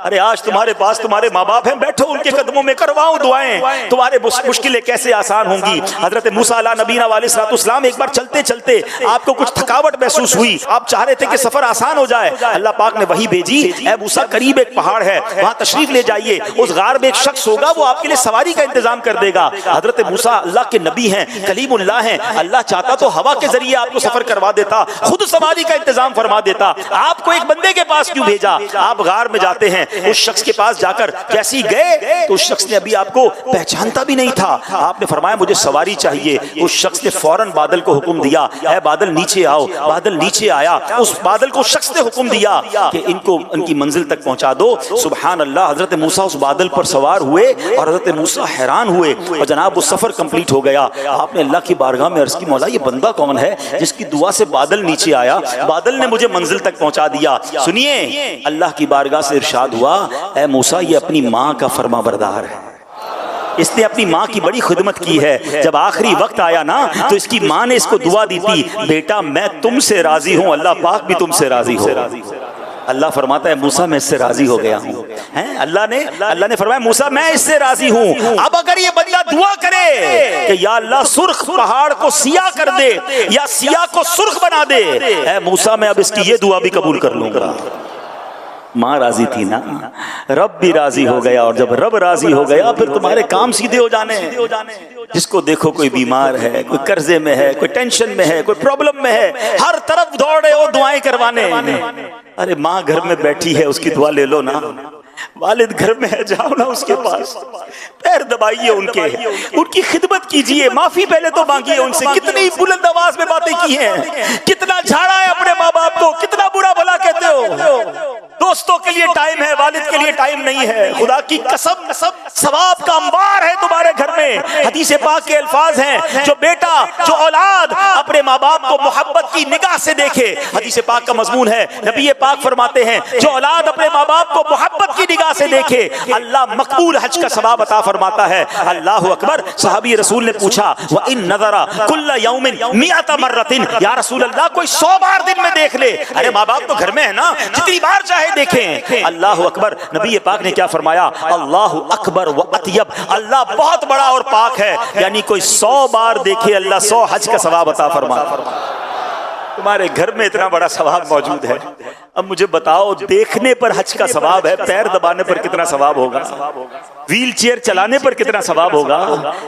ارے آج تمہارے پاس تمہارے ماں باپ ہیں, بیٹھو ان کے قدموں میں کرواؤ دعائیں, تمہارے مشکلیں کیسے آسان ہوں گی. حضرت موسیٰ علیہ نبینا علیہ السلام ایک بار چلتے چلتے آپ کو کچھ تھکاوٹ محسوس ہوئی, آپ چاہ رہے تھے کہ سفر آسان ہو جائے. اللہ پاک نے وحی بھیجی اے موسیٰ قریب ایک پہاڑ ہے وہاں تشریف لے جائیے, اس غار میں ایک شخص ہوگا وہ آپ کے لیے سواری کا انتظام کر دے گا. حضرت موسیٰ اللہ کے نبی ہیں, کلیم اللہ ہیں, اللہ چاہتا تو ہوا کے ذریعے آپ کو سفر کروا دیتا, خود سواری کا انتظام فرما دیتا. آپ کو ایک بندے کے پاس کیوں بھیجا. آپ غار میں جاتے ہیں, اس شخص کے پاس جا کر جیسے ہی گئے تو اس شخص نے ابھی آپ کو پہچانتا بھی نہیں تھا. آپ نے فرمایا مجھے سواری چاہیے. اس شخص نے فوراً بادل کو حکم دیا اے بادل نیچے آؤ. بادل نیچے آیا. اس بادل کو شخص نے حکم دیا کہ ان کو ان کی منزل تک پہنچا دو. سبحان اللہ, حضرت موسیٰ اس بادل پر سوار ہوئے اور حضرت موسیٰ حیران ہوئے اور جناب وہ سفر کمپلیٹ ہو گیا. آپ نے اللہ کی بارگاہ میں عرض کی مولا یہ بندہ کون ہے جس کی دعا سے بادل نیچے آیا, بادل نے مجھے منزل تک پہنچا دیا. سنیے اللہ کی بارگاہ سے ارشاد ہوا اے موسیٰ یہ اپنی ماں کا فرما بردار ہے, اس نے اپنی ماں کی بڑی خدمت کی ہے. جب آخری وقت آیا نا تو اس کی ماں نے اس کو دعا دی تھی بیٹا میں تم سے راضی ہوں, اللہ پاک بھی تم سے راضی ہو. اللہ فرماتا ہے موسیٰ میں اس سے راضی ہو گیا ہوں. اللہ نے فرمایا موسیٰ میں اس سے راضی ہوں. اب اگر یہ بندہ دعا کرے کہ یا اللہ سرخ پہاڑ کو سیاہ کر دے یا سیاہ کو سرخ بنا دے, اے موسیٰ میں اب اس کی یہ دعا بھی قبول کر لوں گا. ماں راضی تھی نا, رب بھی راضی ہو گیا, اور جب رب راضی ہو گیا پھر تمہارے کام سیدھے ہو جانے. جس کو دیکھو کوئی بیمار ہے, کوئی قرضے میں ہے, کوئی ٹینشن میں ہے, کوئی پرابلم میں ہے, ہر طرف دوڑے ہو دعائیں کروانے. ارے ماں گھر میں بیٹھی ہے اس کی دعا لے لو نا, والد گھر میں ہے جاؤ نا اس کے پاس, پیر دبائیے ان کے, ان کی خدمت کیجئے, معافی پہلے تو مانگیے ان سے. کتنی بلند آواز میں باتیں کی ہیں, کتنا جھاڑا ہے اپنے ماں باپ کو, کتنا برا بھلا کہتے ہو. دوستوں کے لیے ٹائم ہے، والد کے لیے ٹائم نہیں ہے. خدا کی قسم ثواب کا انبار ہے تمہارے گھر میں. حدیث پاک کے الفاظ ہیں جو بیٹا جو اولاد اپنے ماں باپ کو محبت کی نگاہ سے دیکھے. حدیث پاک کا مضمون ہے، نبی پاک فرماتے ہیں جو اولاد اپنے ماں باپ کو محبت کی نگاہ سے دیکھے اللہ مقبول حج کا ثواب عطا فرماتا ہے. اللہ اکبر. صحابی رسول نے پوچھا وَإِن نَظَرَ كُلَّ يَوْمٍ 100 مرة یا رسول اللہ کوئی 100 بار دن میں دیکھ لے. ارے ماں باپ تو گھر میں ہے نا، جتنی بار چاہے دیکھیں. اللہ اکبر. نبی پاک نے کیا فرمایا؟ اللہ اکبر و اطیب، اللہ بہت بڑا اور پاک ہے. یعنی کوئی 100 بار دیکھے اللہ 100 حج کا ثواب عطا فرماتا. تمہارے گھر میں اتنا بڑا ثواب موجود ہے. اب مجھے بتاؤ دیکھنے پر حج کا ثواب ہے، پیر دبانے پر کتنا ثواب ہوگا، ویل چیئر چلانے پر کتنا ثواب ہوگا،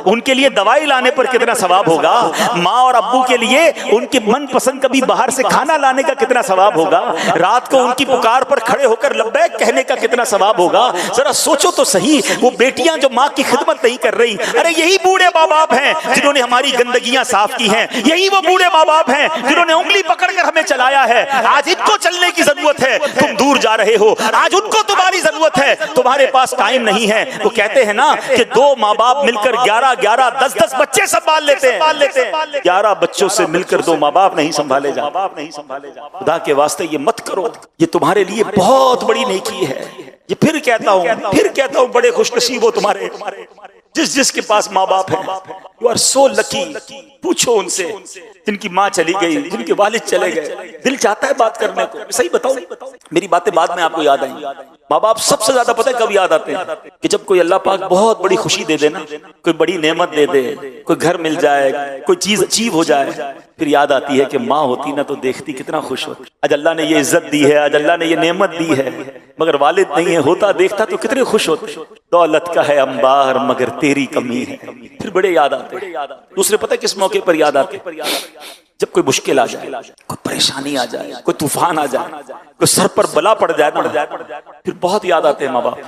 ان کے لیے دوائی لانے پر کتنا ثواب ہوگا، ماں اور ابو کے لیے ان کے من پسند کبھی باہر سے کھانا لانے کا کتنا ثواب ہوگا، رات کو ان کی پکار پر کھڑے ہو کر لبیک کہنے کا کتنا ثواب ہوگا. ذرا سوچو تو صحیح. وہ بیٹیاں جو ماں کی خدمت نہیں کر رہی، ارے یہی بوڑھے ماں باپ ہیں جنہوں نے ہماری گندگیاں صاف کی ہیں. یہی وہ بوڑھے ماں باپ ہیں جنہوں نے انگلی پکڑ کر ہمیں چلایا ہے. آج ان کو چلنے کی ضرورت ہے، تم دور جا رہے ہو. آج ان کو تمہاری ضرورت ہے، تمہارے پاس ٹائم نہیں ہے. وہ کہتے ہیں نا کہ 2 ماں باپ مل کر 11 10 بچے سنبھال لیتے ہیں. 11 بچوں سے مل کر 2 ماں باپ نہیں سنبھالے جا. خدا کے واسطے یہ مت کرو، یہ تمہارے لیے بہت بڑی نیکی ہے. یہ پھر کہتا ہوں بڑے خوش نصیب ہو تمہارے جس کے پاس ماں باپ ہیں. یو آر سو لکی. پوچھو ان سے جن کی ماں چلی گئی، جن کے والد چلے گئے، دل چاہتا ہے بات کرنے کو. صحیح بتاؤ، میری باتیں بعد میں آپ کو یاد آئیں. ماں باپ سب سے زیادہ پتہ ہے کب یاد آتے ہیں؟ کہ جب کوئی اللہ پاک بہت بڑی خوشی دے دے نا، کوئی بڑی نعمت دے دے، کوئی گھر مل جائے، کوئی چیز اچیو ہو جائے، پھر یاد آتی ہے کہ ماں ہوتی نا تو دیکھتی کتنا خوش ہوتی. آج اللہ نے یہ عزت دی ہے، آج اللہ نے یہ نعمت دی ہے، مگر والد نہیں ہے، ہوتا دیکھتا تو کتنے خوش ہوتے. دولت کا ہے انبار مگر تیری کمی ہے. پھر بڑے یاد آتے. دوسرے پتہ کس موقع پر یاد آتے؟ جب کوئی مشکل آ جائے، کوئی پریشانی آ جائے، کوئی طوفان آ جائے، کوئی سر پر بلا پڑ جائے نا، پھر بہت یاد آتے ہیں ماں باپ.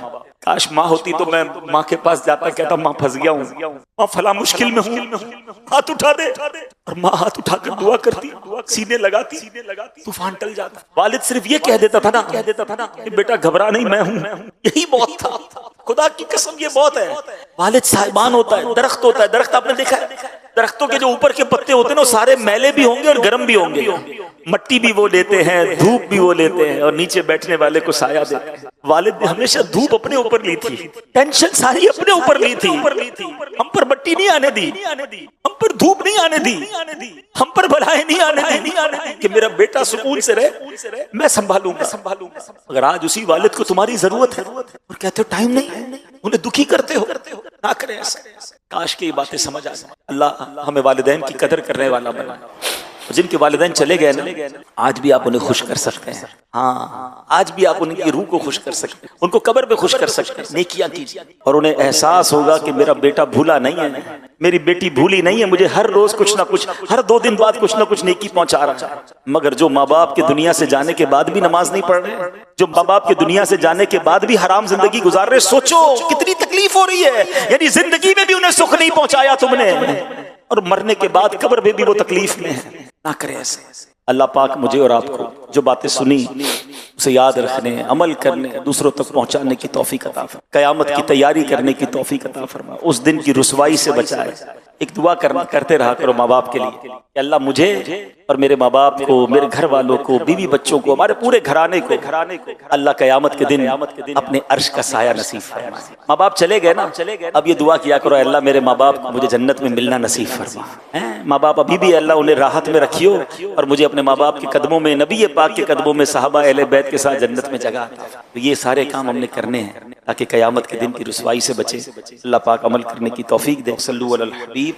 کاش ماں ہوتی تو میں ماں کے پاس جاتا، کہتا ماں پھنس گیا ہوں، ماں فلاں مشکل میں ہوں، ہاتھ اٹھا دے. اور ماں ہاتھ اٹھا کر دعا کرتی، سینے لگاتی، طوفان ٹل جاتا. والد صرف یہ کہہ دیتا تھا نا کہ بیٹا گھبرا نہیں، میں ہوں. یہی بہت تھا. خدا کی قسم یہ بہت ہے. والد صاحبان ہوتا ہے، درخت ہوتا ہے. درخت آپ نے دیکھا ہے، درختوں کے جو اوپر کے پتے ہوتے ہیں وہ سارے میلے بھی ہوں گے اور گرم بھی ہوں گے. مٹی بھی وہ لیتے ہیں، دھوپ بھی وہ لیتے ہیں، اور نیچے بیٹھنے والے کو سایہ دیتے ہیں. والد نے ہمیشہ دھوپ اپنے اوپر لی تھی، ٹینشن ساری اپنے اوپر لی تھی. ہم پر مٹی نہیں آنے دی، ہم پر دھوپ نہیں آنے دی، ہم پر بلائیں نہیں آنے دی کہ میرا بیٹا سکون سے رہے، میں سنبھالوں گا. اگر آج اسی والد کو تمہاری ضرورت ہے اور کہتے ہو ٹائم نہیں، انہیں دکھی کرتے ہو، نہ کریں ایسا. کاش کی یہ باتیں سمجھ آ جائیں. اللہ ہمیں والدین کی قدر کرنے والا بنا. جن کے والدین چلے گئے نا، آج بھی آپ انہیں خوش کر سکتے ہیں. ہاں، آج بھی آپ ان کی روح کو خوش کر سکتے ہیں، ان کو قبر پہ خوش کر سکتے ہیں. نیکیاں کیجیے اور انہیں احساس ہوگا کہ میرا بیٹا بھولا نہیں ہے، میری بیٹی بھولی نہیں ہے، مجھے ہر روز کچھ نہ کچھ، ہر 2 دن بعد کچھ نہ کچھ نیکی پہنچا رہا ہے. مگر جو ماں باپ کے دنیا سے جانے کے بعد بھی نماز نہیں پڑھ رہے، جو ماں باپ کے دنیا سے جانے کے بعد بھی حرام زندگی گزار رہے، سوچو کتنی تکلیف ہو رہی ہے. یعنی زندگی میں بھی انہیں سکھ نہیں پہنچایا تم نے، اور مرنے کے بعد قبر میں بھی وہ تکلیف میں ہے. نہ کرے ایسے. اللہ پاک مجھے اور آپ کو جو باتیں سنی اسے یاد رکھنے، عمل کرنے، دوسروں تک پہنچانے کی توفیق عطا فرما. قیامت کی تیاری کرنے کی توفیق عطا فرما. اس دن کی رسوائی سے بچائے. ایک دعا کرتے رہا کرو ماں باپ کے لیے کہ اللہ مجھے اور میرے ماں باپ کو، میرے گھر والوں کو، بیوی بچوں کو، ہمارے پورے گھرانے کو اللہ قیامت کے دن اپنے عرش کا سایہ نصیب فرما. ماں باپ چلے گئے نا، اب یہ دعا کیا کرو اللہ میرے ماں باپ کو مجھے جنت میں ملنا نصیب فرما. ماں باپ ابھی بھی اللہ انہیں راحت میں رکھیو اور مجھے اپنے ماں باپ کے قدموں میں، نبی پاک کے قدموں میں، صحابہ اہل بیت کے ساتھ جنت میں جگہ. یہ سارے کام ہم نے کرنے ہیں تاکہ قیامت کے دن کی رسوائی سے بچے. اللہ پاک عمل کرنے کی توفیق دے. صلو علی الحبیب.